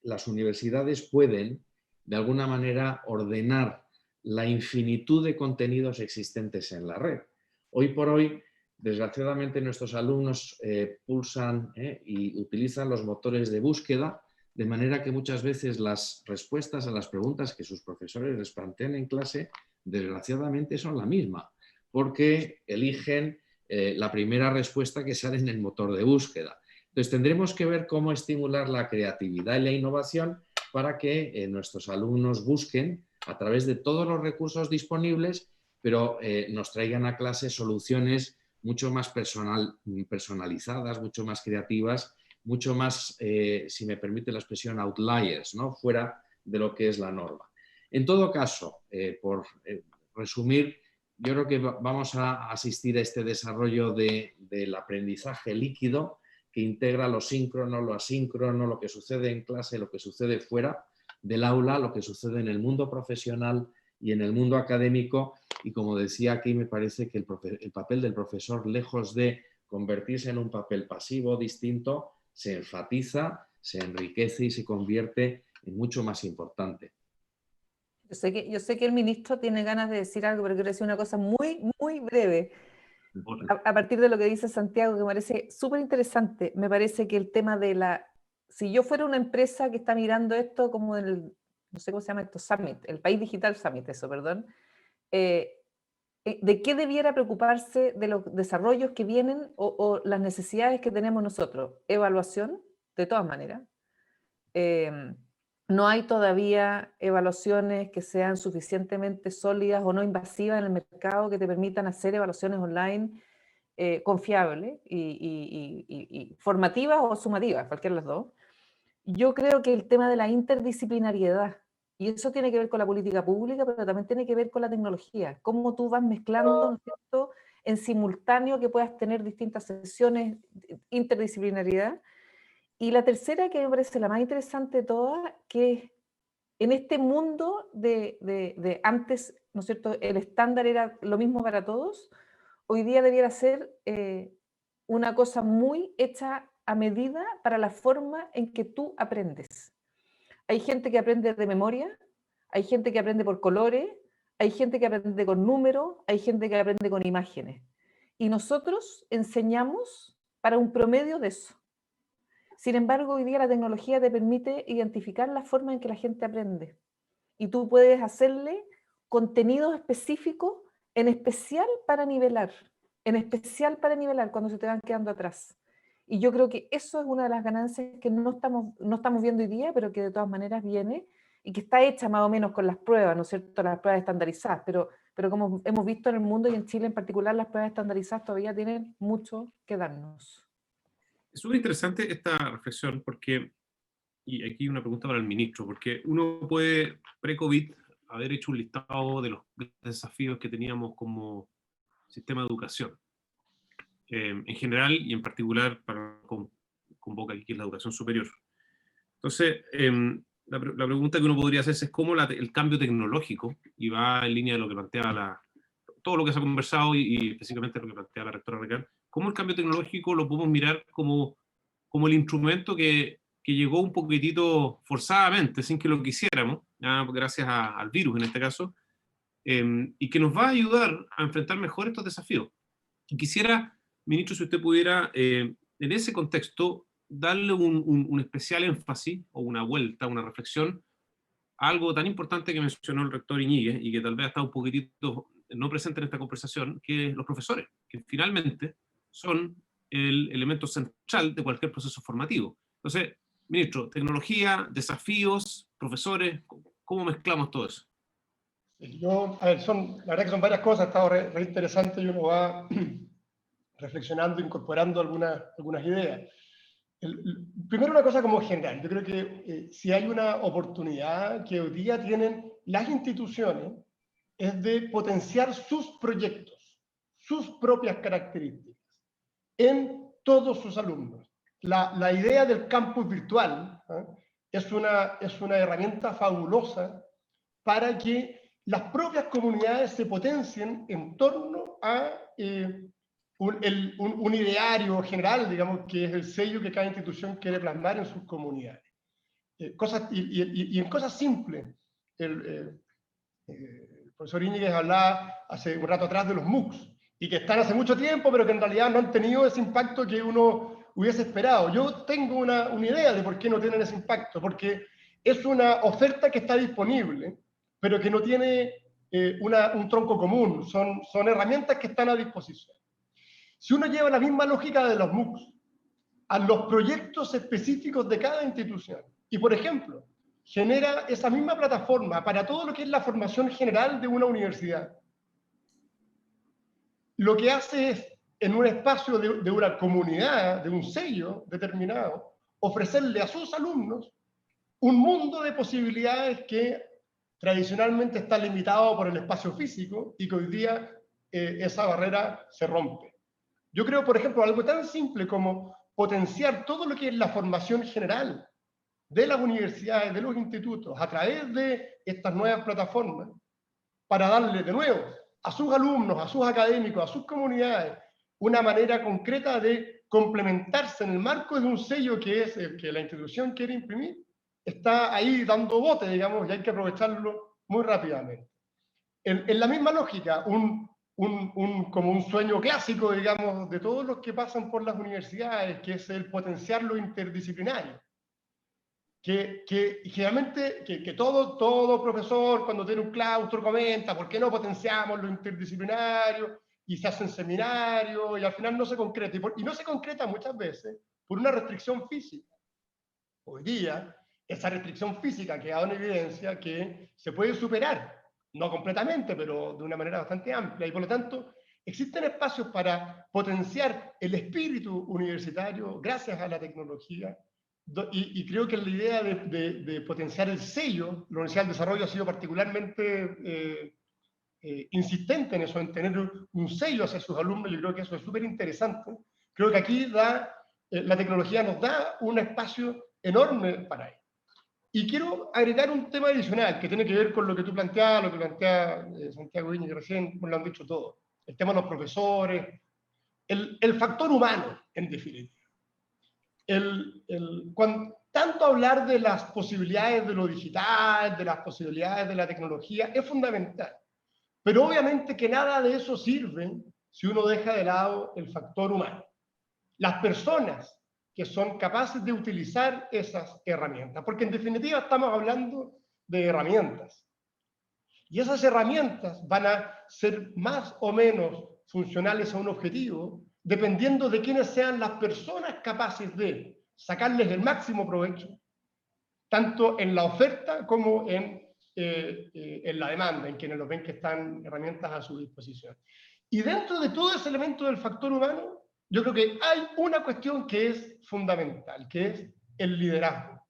las universidades pueden, de alguna manera, ordenar la infinitud de contenidos existentes en la red. Hoy por hoy, desgraciadamente, nuestros alumnos pulsan y utilizan los motores de búsqueda, de manera que muchas veces las respuestas a las preguntas que sus profesores les plantean en clase, desgraciadamente, son la misma, porque eligen la primera respuesta que sale en el motor de búsqueda. Entonces tendremos que ver cómo estimular la creatividad y la innovación para que nuestros alumnos busquen a través de todos los recursos disponibles, pero nos traigan a clase soluciones mucho más personalizadas, mucho más creativas, mucho más, si me permite la expresión, outliers, ¿no?, fuera de lo que es la norma. En todo caso, por resumir, yo creo que vamos a asistir a este desarrollo del aprendizaje líquido que integra lo síncrono, lo asíncrono, lo que sucede en clase, lo que sucede fuera del aula, lo que sucede en el mundo profesional y en el mundo académico. Y como decía aquí, me parece que el papel del profesor, lejos de convertirse en un papel pasivo distinto, se enfatiza, se enriquece y se convierte en mucho más importante. Yo sé que el ministro tiene ganas de decir algo, pero quiero decir una cosa muy, muy breve. A partir de lo que dice Santiago, que me parece súper interesante, me parece que el tema de si yo fuera una empresa que está mirando esto como no sé cómo se llama esto, Summit, el País Digital Summit, eso, perdón, ¿de qué debiera preocuparse de los desarrollos que vienen o las necesidades que tenemos nosotros? Evaluación, de todas maneras. No hay todavía evaluaciones que sean suficientemente sólidas o no invasivas en el mercado que te permitan hacer evaluaciones online confiables y formativas o sumativas, cualquiera de las dos. Yo creo que el tema de la interdisciplinariedad, y eso tiene que ver con la política pública, pero también tiene que ver con la tecnología, cómo tú vas mezclando, ¿no es cierto?, en simultáneo que puedas tener distintas sesiones, interdisciplinariedad. Y la tercera, que me parece la más interesante de todas, que en este mundo de antes, ¿no es cierto?, el estándar era lo mismo para todos, hoy día debiera ser una cosa muy hecha a medida para la forma en que tú aprendes. Hay gente que aprende de memoria, hay gente que aprende por colores, hay gente que aprende con números, hay gente que aprende con imágenes. Y nosotros enseñamos para un promedio de eso. Sin embargo, hoy día la tecnología te permite identificar la forma en que la gente aprende. Y tú puedes hacerle contenido específico, en especial para nivelar cuando se te van quedando atrás. Y yo creo que eso es una de las ganancias que no estamos viendo hoy día, pero que de todas maneras viene y que está hecha más o menos con las pruebas, ¿no es cierto?, las pruebas estandarizadas, pero como hemos visto en el mundo y en Chile en particular, las pruebas estandarizadas todavía tienen mucho que darnos. Es súper interesante esta reflexión porque, y aquí una pregunta para el ministro, porque uno puede, pre-COVID, haber hecho un listado de los desafíos que teníamos como sistema de educación. En general y en particular para convoca aquí, que es la educación superior. Entonces, la pregunta que uno podría hacerse es cómo el cambio tecnológico, y va en línea de lo que plantea todo lo que se ha conversado y específicamente lo que plantea la rectora Recal, cómo el cambio tecnológico lo podemos mirar como el instrumento que llegó un poquitito forzadamente, sin que lo quisiéramos, gracias al virus en este caso, y que nos va a ayudar a enfrentar mejor estos desafíos. Y quisiera, ministro, si usted pudiera, en ese contexto, darle un especial énfasis o una vuelta, una reflexión a algo tan importante que mencionó el rector Iñiguez y que tal vez está un poquitito no presente en esta conversación, que es los profesores, que finalmente son el elemento central de cualquier proceso formativo. Entonces, Ministro, tecnología, desafíos, profesores, ¿cómo mezclamos todo eso? A ver, la verdad que son varias cosas, ha estado re interesante y uno va reflexionando, incorporando algunas ideas. Primero una cosa como general, yo creo que si hay una oportunidad que hoy día tienen las instituciones es de potenciar sus proyectos, sus propias características en todos sus alumnos. La idea del campus virtual es una herramienta fabulosa para que las propias comunidades se potencien en torno a un ideario general, digamos, que es el sello que cada institución quiere plasmar en sus comunidades. Y en cosas simples. El profesor Íñiguez hablaba hace un rato atrás de los MOOCs, y que están hace mucho tiempo, pero que en realidad no han tenido ese impacto que uno hubiese esperado. Yo tengo una idea de por qué no tienen ese impacto, porque es una oferta que está disponible, pero que no tiene un tronco común, son herramientas que están a disposición. Si uno lleva la misma lógica de los MOOCs a los proyectos específicos de cada institución, y por ejemplo, genera esa misma plataforma para todo lo que es la formación general de una universidad, lo que hace es, en un espacio de una comunidad, de un sello determinado, ofrecerle a sus alumnos un mundo de posibilidades que tradicionalmente está limitado por el espacio físico y que hoy día esa barrera se rompe. Yo creo, por ejemplo, algo tan simple como potenciar todo lo que es la formación general de las universidades, de los institutos, a través de estas nuevas plataformas, para darle de nuevo a sus alumnos, a sus académicos, a sus comunidades, una manera concreta de complementarse en el marco de un sello que es el que la institución quiere imprimir, está ahí dando bote, digamos, y hay que aprovecharlo muy rápidamente. En la misma lógica, como un sueño clásico, digamos, de todos los que pasan por las universidades, que es el potenciar lo interdisciplinario. Que generalmente todo profesor cuando tiene un claustro comenta ¿por qué no potenciamos lo interdisciplinario? Y se hacen seminarios y al final no se concreta. Y no se concreta muchas veces por una restricción física. Hoy día, esa restricción física queda en evidencia que se puede superar, no completamente, pero de una manera bastante amplia. Y por lo tanto, existen espacios para potenciar el espíritu universitario gracias a la tecnología. Y creo que la idea de potenciar el sello, la Universidad del Desarrollo ha sido particularmente insistente en eso, en tener un sello hacia sus alumnos. Yo creo que eso es súper interesante. Creo que aquí la tecnología nos da un espacio enorme para ello. Y quiero agregar un tema adicional que tiene que ver con lo que tú planteabas, lo que plantea Santiago Íñiguez, que recién lo han dicho todos. El tema de los profesores, el factor humano, en definitiva. Tanto hablar de las posibilidades de lo digital, de las posibilidades de la tecnología, es fundamental. Pero obviamente que nada de eso sirve si uno deja de lado el factor humano. Las personas que son capaces de utilizar esas herramientas, porque en definitiva estamos hablando de herramientas. Y esas herramientas van a ser más o menos funcionales a un objetivo, dependiendo de quiénes sean las personas capaces de sacarles el máximo provecho, tanto en la oferta como en la demanda, en quienes los ven que están herramientas a su disposición. Y dentro de todo ese elemento del factor humano, yo creo que hay una cuestión que es fundamental, que es el liderazgo.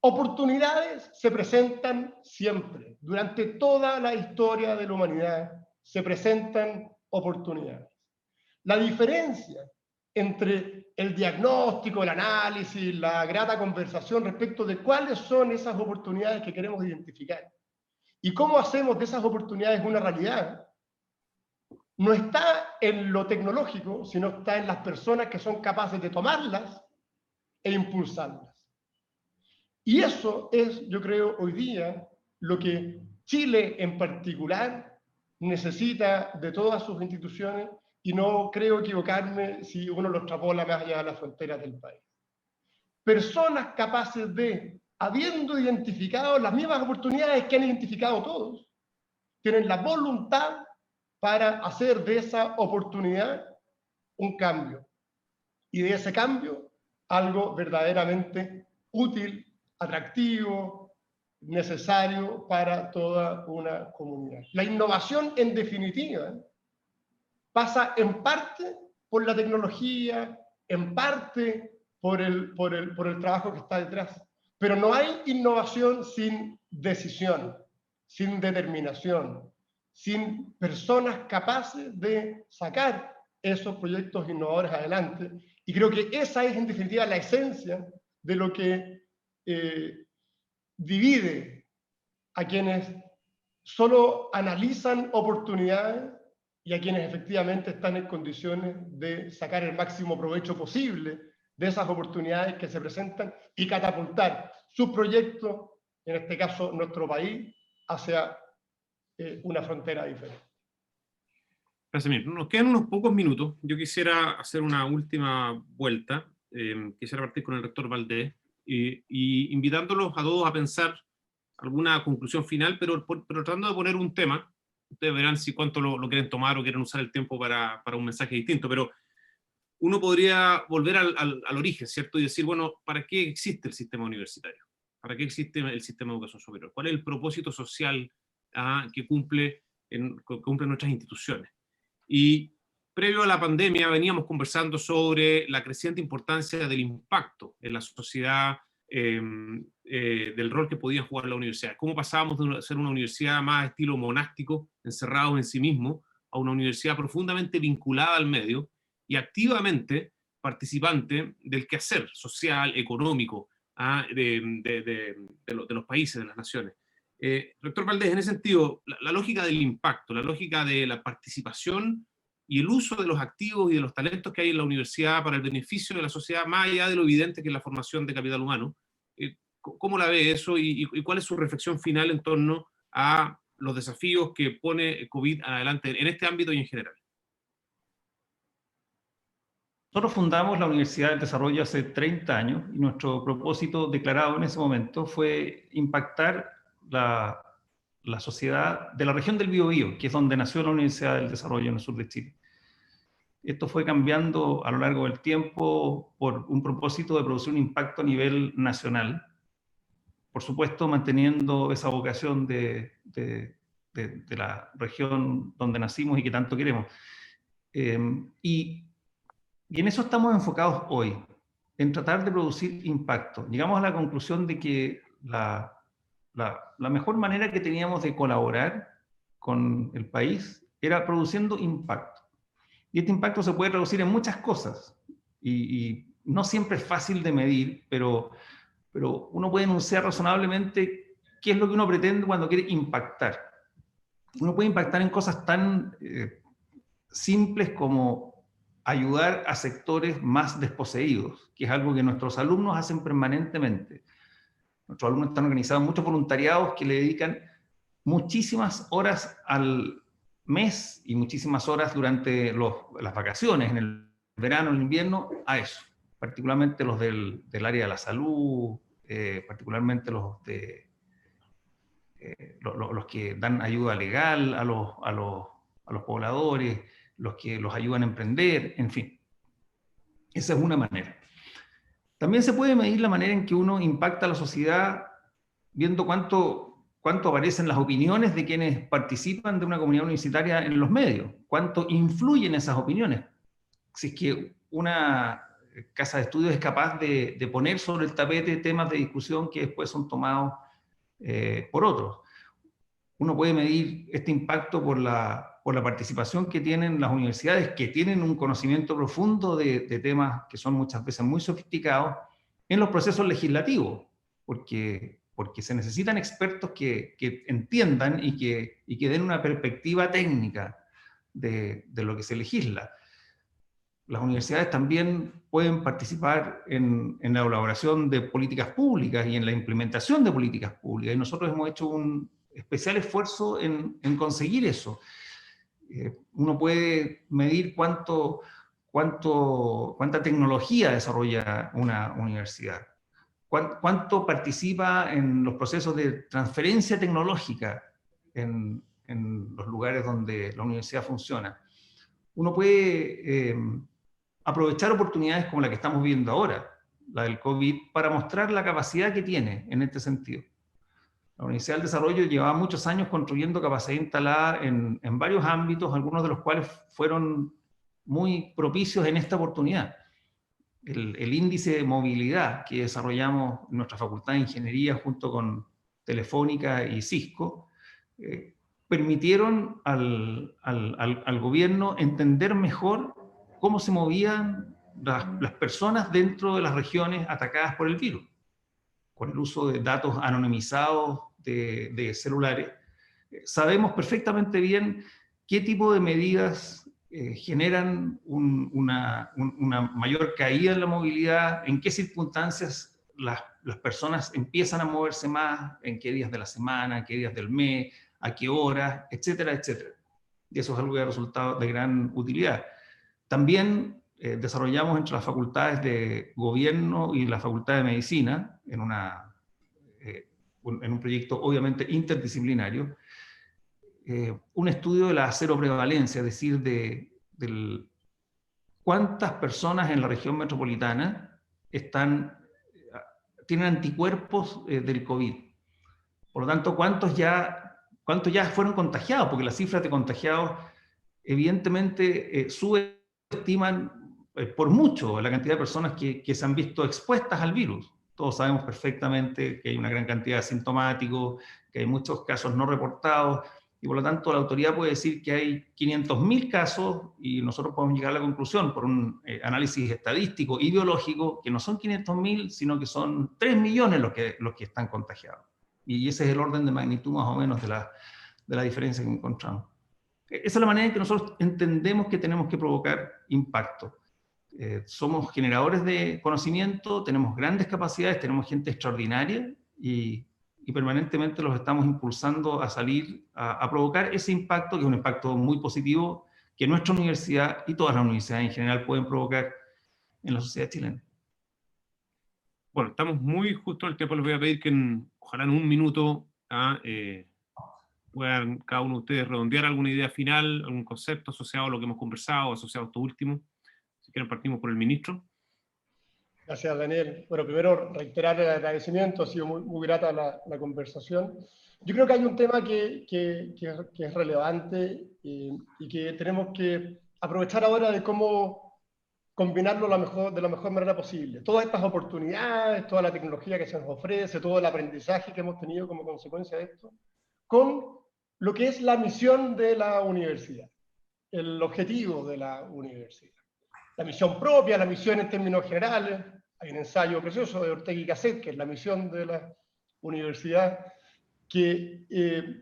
Oportunidades se presentan siempre, durante toda la historia de la humanidad se presentan oportunidades. La diferencia entre el diagnóstico, el análisis, la grata conversación respecto de cuáles son esas oportunidades que queremos identificar y cómo hacemos de esas oportunidades una realidad, no está en lo tecnológico, sino está en las personas que son capaces de tomarlas e impulsarlas. Y eso es, yo creo, hoy día lo que Chile en particular necesita de todas sus instituciones, y no creo equivocarme si uno lo extrapola más allá de las fronteras del país. Personas capaces de, habiendo identificado las mismas oportunidades que han identificado todos, tienen la voluntad para hacer de esa oportunidad un cambio. Y de ese cambio, algo verdaderamente útil, atractivo, necesario para toda una comunidad. La innovación, en definitiva, pasa en parte por la tecnología, en parte por el trabajo que está detrás. Pero no hay innovación sin decisión, sin determinación, sin personas capaces de sacar esos proyectos innovadores adelante. Y creo que esa es, en definitiva, la esencia de lo que divide a quienes solo analizan oportunidades y a quienes efectivamente están en condiciones de sacar el máximo provecho posible de esas oportunidades que se presentan y catapultar su proyecto, en este caso nuestro país, hacia una frontera diferente. Gracias, Mir. Nos quedan unos pocos minutos. Yo quisiera hacer una última vuelta. Quisiera partir con el rector Valdés y invitándolos a todos a pensar alguna conclusión final, pero tratando de poner un tema. Ustedes verán si cuánto lo quieren tomar o quieren usar el tiempo para un mensaje distinto, pero uno podría volver al origen, ¿cierto? Y decir, bueno, ¿para qué existe el sistema universitario? ¿Para qué existe el sistema de educación superior? ¿Cuál es el propósito social que cumplen nuestras instituciones? Y previo a la pandemia veníamos conversando sobre la creciente importancia del impacto en la sociedad, del rol que podía jugar la universidad. Cómo pasábamos de ser una universidad más estilo monástico, encerrados en sí mismo, a una universidad profundamente vinculada al medio y activamente participante del quehacer social, económico de los países, de las naciones. Rector Valdés, en ese sentido, la lógica del impacto, la lógica de la participación y el uso de los activos y de los talentos que hay en la universidad para el beneficio de la sociedad, más allá de lo evidente que es la formación de capital humano. ¿Cómo la ve eso y cuál es su reflexión final en torno a los desafíos que pone COVID adelante en este ámbito y en general? Nosotros fundamos la Universidad del Desarrollo hace 30 años y nuestro propósito declarado en ese momento fue impactar la sociedad de la región del Biobío, que es donde nació la Universidad del Desarrollo en el sur de Chile. Esto fue cambiando a lo largo del tiempo por un propósito de producir un impacto a nivel nacional, por supuesto manteniendo esa vocación de la región donde nacimos y que tanto queremos. Y en eso estamos enfocados hoy, en tratar de producir impacto. Llegamos a la conclusión de que la mejor manera que teníamos de colaborar con el país era produciendo impacto. Y este impacto se puede traducir en muchas cosas. Y no siempre es fácil de medir, pero uno puede enunciar razonablemente qué es lo que uno pretende cuando quiere impactar. Uno puede impactar en cosas tan simples como ayudar a sectores más desposeídos, que es algo que nuestros alumnos hacen permanentemente. Nuestros alumnos están organizados en muchos voluntariados que le dedican muchísimas horas al mes y muchísimas horas durante las vacaciones, en el verano, en el invierno, a eso. Particularmente los del área de la salud, particularmente los que dan ayuda legal a los pobladores, los que los ayudan a emprender, en fin. Esa es una manera. También se puede medir la manera en que uno impacta a la sociedad viendo cuánto aparecen las opiniones de quienes participan de una comunidad universitaria en los medios, cuánto influyen esas opiniones. Si es que una casa de estudios es capaz de poner sobre el tapete temas de discusión que después son tomados por otros. Uno puede medir este impacto por la participación que tienen las universidades, que tienen un conocimiento profundo de temas que son muchas veces muy sofisticados, en los procesos legislativos, porque se necesitan expertos que entiendan y que den una perspectiva técnica de lo que se legisla. Las universidades también pueden participar en la elaboración de políticas públicas y en la implementación de políticas públicas, y nosotros hemos hecho un especial esfuerzo en conseguir eso. Uno puede medir cuánta tecnología desarrolla una universidad, cuánto participa en los procesos de transferencia tecnológica en los lugares donde la universidad funciona. Uno puede aprovechar oportunidades como la que estamos viendo ahora, la del COVID, para mostrar la capacidad que tiene en este sentido. La Universidad del Desarrollo llevaba muchos años construyendo capacidad instalada en varios ámbitos, algunos de los cuales fueron muy propicios en esta oportunidad. El índice de movilidad que desarrollamos en nuestra Facultad de Ingeniería junto con Telefónica y Cisco, permitieron al gobierno entender mejor cómo se movían las personas dentro de las regiones atacadas por el virus, con el uso de datos anonimizados de celulares. Sabemos perfectamente bien qué tipo de medidas generan una mayor caída en la movilidad, en qué circunstancias las personas empiezan a moverse más, en qué días de la semana, en qué días del mes, a qué horas, etcétera, etcétera. Y eso es algo que ha resultado de gran utilidad. También desarrollamos entre las facultades de gobierno y la facultad de medicina, en un proyecto obviamente interdisciplinario, un estudio de la seroprevalencia, es decir, de cuántas personas en la región metropolitana tienen anticuerpos del COVID. Por lo tanto, ¿cuántos ya fueron contagiados? Porque las cifras de contagiados evidentemente subestiman por mucho la cantidad de personas que se han visto expuestas al virus. Todos sabemos perfectamente que hay una gran cantidad de asintomáticos, que hay muchos casos no reportados, y por lo tanto la autoridad puede decir que hay 500.000 casos, y nosotros podemos llegar a la conclusión por un análisis estadístico y biológico que no son 500.000, sino que son 3 millones los que están contagiados. Y ese es el orden de magnitud más o menos de la diferencia que encontramos. Esa es la manera en que nosotros entendemos que tenemos que provocar impacto. Somos generadores de conocimiento, tenemos grandes capacidades, tenemos gente extraordinaria y permanentemente los estamos impulsando a salir a provocar ese impacto, que es un impacto muy positivo que nuestra universidad y todas las universidades en general pueden provocar en la sociedad chilena. Bueno, estamos muy justo al tiempo. Les voy a pedir que ojalá en un minuto puedan cada uno de ustedes redondear alguna idea final, algún concepto asociado a lo que hemos conversado, asociado a esto último. Si quieren, partimos por el ministro. Gracias, Daniel. Bueno, primero reiterar el agradecimiento, ha sido muy grata la conversación. Yo creo que hay un tema que es relevante y que tenemos que aprovechar ahora de cómo combinarlo de la mejor manera posible. Todas estas oportunidades, toda la tecnología que se nos ofrece, todo el aprendizaje que hemos tenido como consecuencia de esto, con lo que es la misión de la universidad, el objetivo de la universidad. La misión propia, la misión en términos generales. Hay un ensayo precioso de Ortega y Gasset, que es la misión de la universidad, que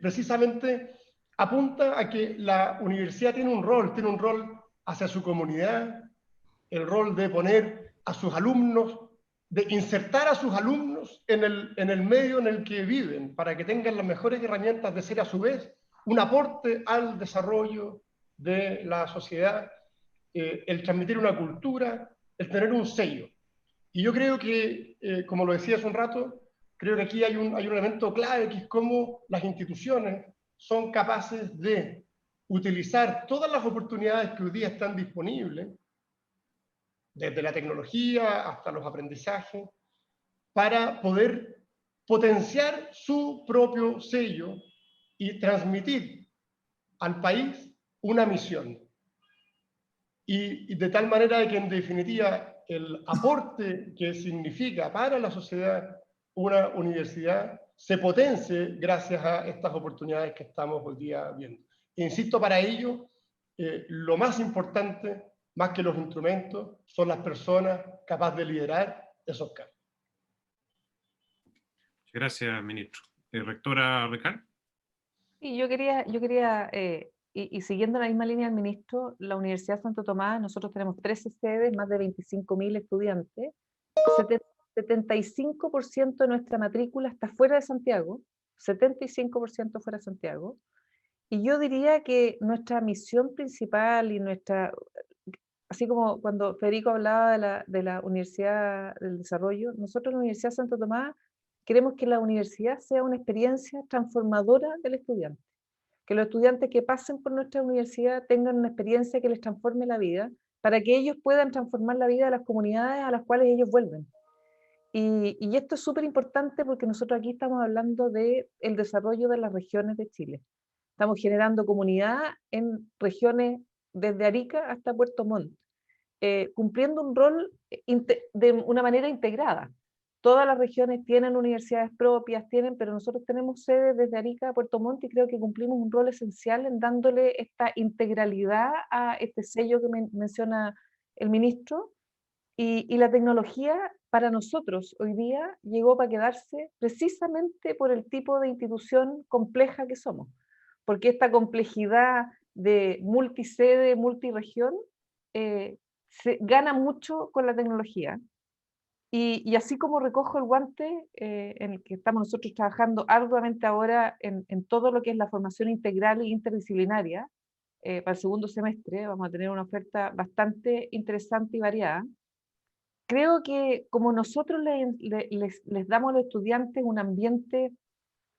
precisamente apunta a que la universidad tiene un rol hacia su comunidad, el rol de poner a sus alumnos, de insertar a sus alumnos en el medio en el que viven, para que tengan las mejores herramientas de ser a su vez un aporte al desarrollo de la sociedad, el transmitir una cultura, el tener un sello. Y yo creo que, como lo decía hace un rato, creo que aquí hay un elemento clave, que es cómo las instituciones son capaces de utilizar todas las oportunidades que hoy día están disponibles, desde la tecnología hasta los aprendizajes, para poder potenciar su propio sello y transmitir al país una misión. Y de tal manera de que, en definitiva, el aporte que significa para la sociedad una universidad se potencie gracias a estas oportunidades que estamos hoy día viendo. Insisto, para ello, lo más importante, más que los instrumentos, son las personas capaces de liderar esos cambios. Gracias, ministro. Rectora Recal. Y yo quería y siguiendo la misma línea del ministro, la Universidad de Santo Tomás, nosotros tenemos 13 sedes, más de 25.000 estudiantes, 75% de nuestra matrícula está fuera de Santiago, 75% fuera de Santiago, y yo diría que nuestra misión principal y así como cuando Federico hablaba de la Universidad del Desarrollo, nosotros en la Universidad de Santo Tomás queremos que la universidad sea una experiencia transformadora del estudiante. Que los estudiantes que pasen por nuestra universidad tengan una experiencia que les transforme la vida, para que ellos puedan transformar la vida de las comunidades a las cuales ellos vuelven. Y esto es súper importante porque nosotros aquí estamos hablando del desarrollo de las regiones de Chile. Estamos generando comunidad en regiones desde Arica hasta Puerto Montt, cumpliendo un rol de una manera integrada. Todas las regiones tienen universidades propias, pero nosotros tenemos sede desde Arica a Puerto Montt y creo que cumplimos un rol esencial en dándole esta integralidad a este sello que menciona el ministro. Y la tecnología para nosotros hoy día llegó para quedarse precisamente por el tipo de institución compleja que somos, porque esta complejidad de multisede, multiregión, se gana mucho con la tecnología. Y así como recojo el guante en el que estamos nosotros trabajando arduamente ahora en todo lo que es la formación integral e interdisciplinaria, para el segundo semestre vamos a tener una oferta bastante interesante y variada. Creo que como nosotros les damos a los estudiantes un ambiente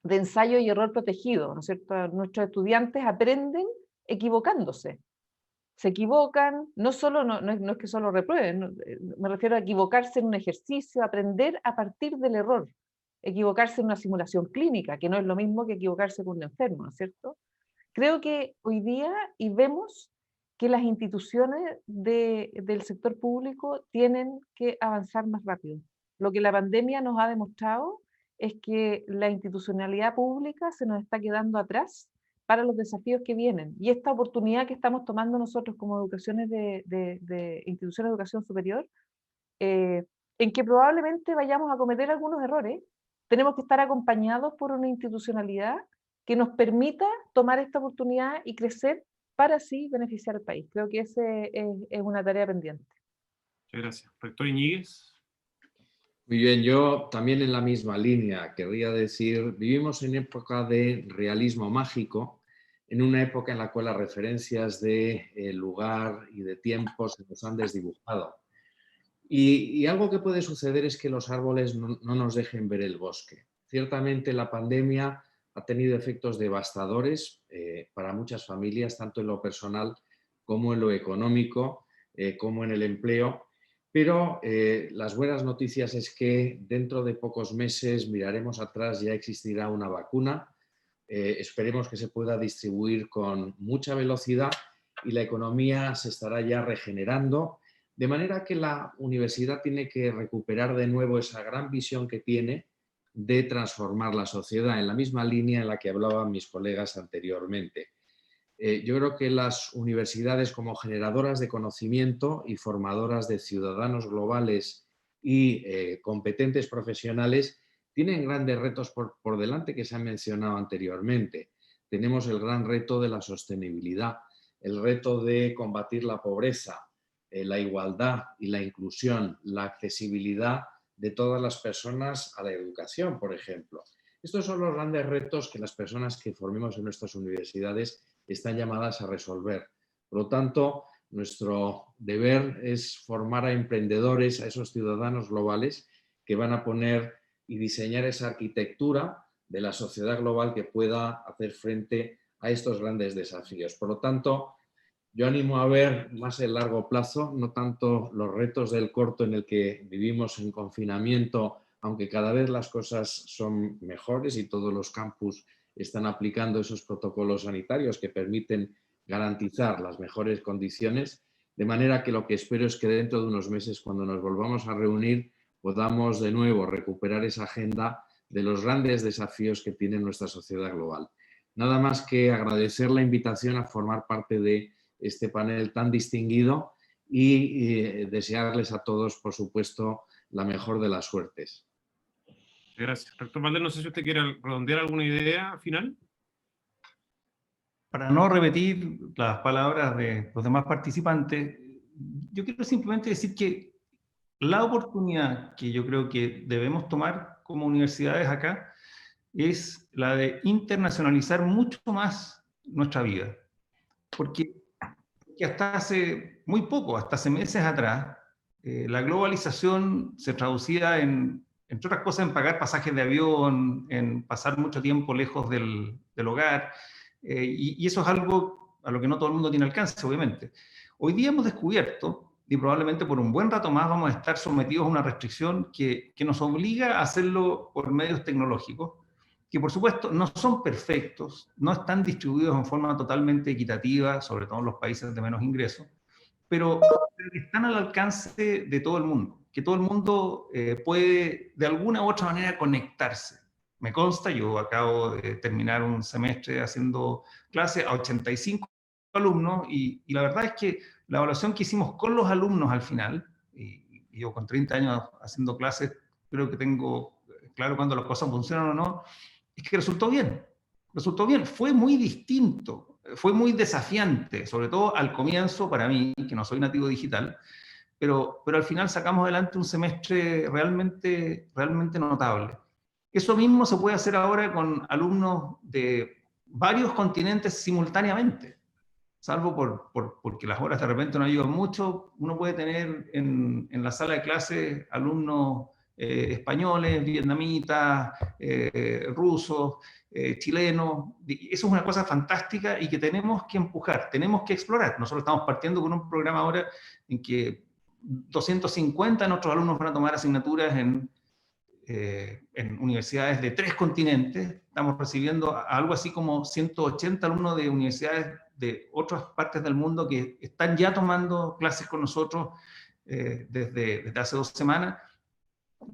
de ensayo y error protegido, ¿no es cierto? Nuestros estudiantes aprenden equivocándose. Se equivocan, no es que solo reprueben, me refiero a equivocarse en un ejercicio, aprender a partir del error, equivocarse en una simulación clínica, que no es lo mismo que equivocarse con un enfermo, ¿no es cierto? Creo que hoy día, y vemos que las instituciones del sector público tienen que avanzar más rápido. Lo que la pandemia nos ha demostrado es que la institucionalidad pública se nos está quedando atrás para los desafíos que vienen. Y esta oportunidad que estamos tomando nosotros como educaciones de instituciones de educación superior, en que probablemente vayamos a cometer algunos errores, tenemos que estar acompañados por una institucionalidad que nos permita tomar esta oportunidad y crecer para así beneficiar al país. Creo que esa es una tarea pendiente. Muchas gracias. Rector Iñiguez. Muy bien, yo también en la misma línea querría decir, vivimos en época de realismo mágico, en una época en la cual las referencias de lugar y de tiempo se nos han desdibujado. Y algo que puede suceder es que los árboles no nos dejen ver el bosque. Ciertamente la pandemia ha tenido efectos devastadores para muchas familias, tanto en lo personal como en lo económico, como en el empleo. Pero las buenas noticias es que dentro de pocos meses miraremos atrás, ya existirá una vacuna. Esperemos que se pueda distribuir con mucha velocidad y la economía se estará ya regenerando. De manera que la universidad tiene que recuperar de nuevo esa gran visión que tiene de transformar la sociedad, en la misma línea en la que hablaban mis colegas anteriormente. Yo creo que las universidades, como generadoras de conocimiento y formadoras de ciudadanos globales y competentes profesionales, tienen grandes retos por delante que se han mencionado anteriormente. Tenemos el gran reto de la sostenibilidad, el reto de combatir la pobreza, la igualdad y la inclusión, la accesibilidad de todas las personas a la educación, por ejemplo. Estos son los grandes retos que las personas que formemos en nuestras universidades están llamadas a resolver. Por lo tanto, nuestro deber es formar a emprendedores, a esos ciudadanos globales que van a poner y diseñar esa arquitectura de la sociedad global que pueda hacer frente a estos grandes desafíos. Por lo tanto, yo animo a ver más el largo plazo, no tanto los retos del corto en el que vivimos en confinamiento, aunque cada vez las cosas son mejores y todos los campus están aplicando esos protocolos sanitarios que permiten garantizar las mejores condiciones, de manera que lo que espero es que dentro de unos meses, cuando nos volvamos a reunir, podamos de nuevo recuperar esa agenda de los grandes desafíos que tiene nuestra sociedad global. Nada más que agradecer la invitación a formar parte de este panel tan distinguido y desearles a todos, por supuesto, la mejor de las suertes. Gracias. Rector Valdés, no sé si usted quiere redondear alguna idea final. Para no repetir las palabras de los demás participantes, yo quiero simplemente decir que la oportunidad que yo creo que debemos tomar como universidades acá es la de internacionalizar mucho más nuestra vida. Porque hasta hace muy poco, hasta hace meses atrás, la globalización se traducía entre otras cosas, en pagar pasajes de avión, en pasar mucho tiempo lejos del hogar, y eso es algo a lo que no todo el mundo tiene alcance, obviamente. Hoy día hemos descubierto, y probablemente por un buen rato más vamos a estar sometidos a una restricción que nos obliga a hacerlo por medios tecnológicos, que por supuesto no son perfectos, no están distribuidos en forma totalmente equitativa, sobre todo en los países de menos ingresos, pero están al alcance de todo el mundo, que todo el mundo puede de alguna u otra manera conectarse. Me consta, yo acabo de terminar un semestre haciendo clase a 85 alumnos y la verdad es que la evaluación que hicimos con los alumnos al final, y yo con 30 años haciendo clases, creo que tengo claro cuando las cosas funcionan o no, es que resultó bien. Resultó bien. Fue muy distinto, fue muy desafiante, sobre todo al comienzo para mí, que no soy nativo digital, pero al final sacamos adelante un semestre realmente notable. Eso mismo se puede hacer ahora con alumnos de varios continentes simultáneamente. Salvo porque las horas de repente no ayudan mucho, uno puede tener en la sala de clase alumnos españoles, vietnamitas, rusos, chilenos. Eso es una cosa fantástica y que tenemos que empujar, tenemos que explorar. Nosotros estamos partiendo con un programa ahora en que 250 de nuestros alumnos van a tomar asignaturas en universidades de 3 continentes. Estamos recibiendo algo así como 180 alumnos de universidades de otras partes del mundo que están ya tomando clases con nosotros desde hace 2 semanas.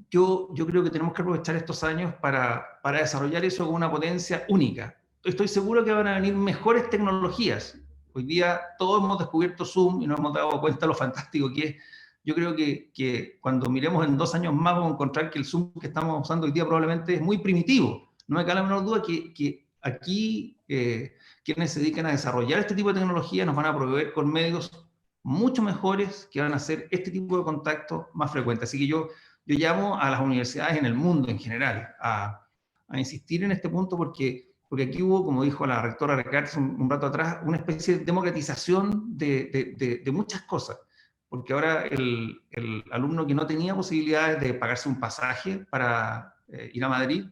Yo creo que tenemos que aprovechar estos años para desarrollar eso con una potencia única. Estoy seguro que van a venir mejores tecnologías. Hoy día todos hemos descubierto Zoom y nos hemos dado cuenta de lo fantástico que es. Yo creo que cuando miremos en 2 años más vamos a encontrar que el Zoom que estamos usando hoy día probablemente es muy primitivo. No me cabe la menor duda que aquí quienes se dedican a desarrollar este tipo de tecnología nos van a proveer con medios mucho mejores que van a hacer este tipo de contacto más frecuente. Así que yo llamo a las universidades en el mundo en general a insistir en este punto porque aquí hubo, como dijo la rectora Recartes un rato atrás, una especie de democratización de muchas cosas. Porque ahora el alumno que no tenía posibilidades de pagarse un pasaje para ir a Madrid,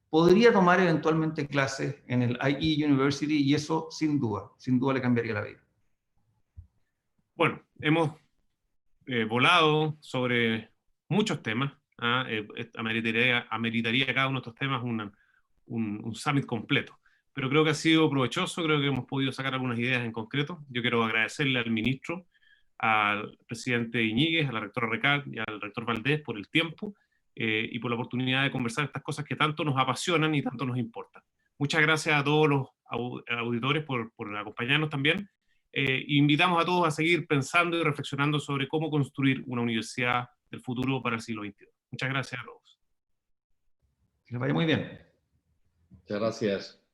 podría tomar eventualmente clases en el IE University y eso sin duda le cambiaría la vida. Bueno, hemos volado sobre muchos temas. Ameritaría cada uno de estos temas un summit completo. Pero creo que ha sido provechoso, creo que hemos podido sacar algunas ideas en concreto. Yo quiero agradecerle al ministro, al presidente Iñiguez, a la rectora Recart y al rector Valdés por el tiempo y por la oportunidad de conversar estas cosas que tanto nos apasionan y tanto nos importan. Muchas gracias a todos los auditores por acompañarnos también. Invitamos a todos a seguir pensando y reflexionando sobre cómo construir una universidad del futuro para el siglo XXI. Muchas gracias a todos. Que les vaya muy bien. Muchas gracias.